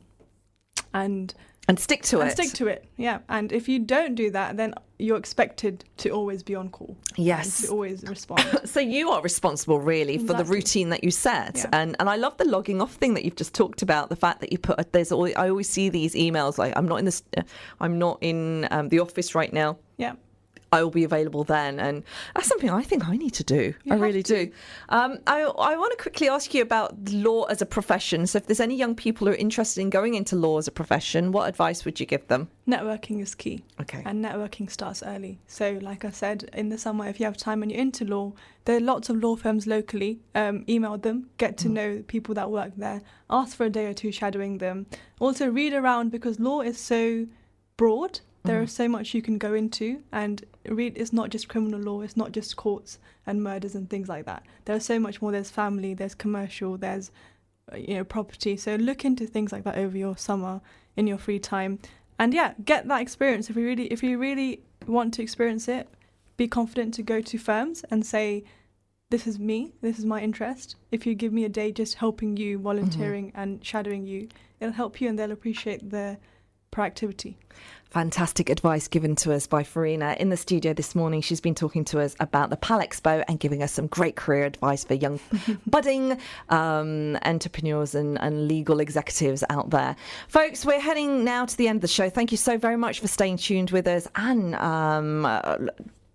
and stick to it. Stick to it, yeah. And if you don't do that, then you're expected to always be on call. Yes. And to always respond. So you are responsible, really, for the routine that you set. Yeah. And I love the logging off thing that you've just talked about. The fact that you put I always see these emails like I'm not in the office right now. Yeah. I will be available then, and that's something I think I need to do. I really do. I want to quickly ask you about law as a profession. So if there's any young people who are interested in going into law as a profession, what advice would you give them? Networking is key. Okay. And networking starts early. So like I said, in the summer, if you have time and you're into law, there are lots of law firms locally. Email them, get to know people that work there, ask for a day or two shadowing them. Also read around, because law is so broad. There is so much you can go into, and it's not just criminal law, it's not just courts and murders and things like that. There's so much more. There's family, there's commercial, there's property. So look into things like that over your summer in your free time, and get that experience. If you really want to experience it, be confident to go to firms and say, this is me, this is my interest. If you give me a day just helping you, volunteering and shadowing you, it'll help you, and they'll appreciate the proactivity. Fantastic advice given to us by Farheen. In the studio this morning, she's been talking to us about the PAL Expo and giving us some great career advice for young budding entrepreneurs and legal executives out there. Folks, we're heading now to the end of the show. Thank you so very much for staying tuned with us and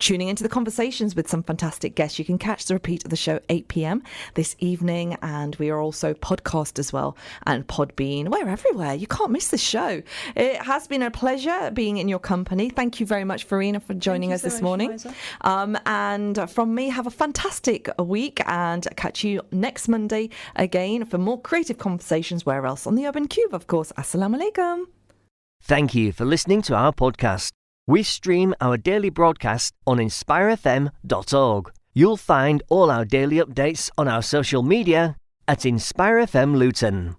tuning into the conversations with some fantastic guests. You can catch the repeat of the show 8 p.m. this evening, and we are also podcast as well, and Podbean. We're everywhere. You can't miss the show. It has been a pleasure being in your company. Thank you very much, Farheen, for joining us this morning. And from me, have a fantastic week, and catch you next Monday again for more creative conversations. Where else? On the Urban Kube, of course. Assalamu alaikum. Thank you for listening to our podcast. We stream our daily broadcast on inspirefm.org. You'll find all our daily updates on our social media at Inspire FM Luton.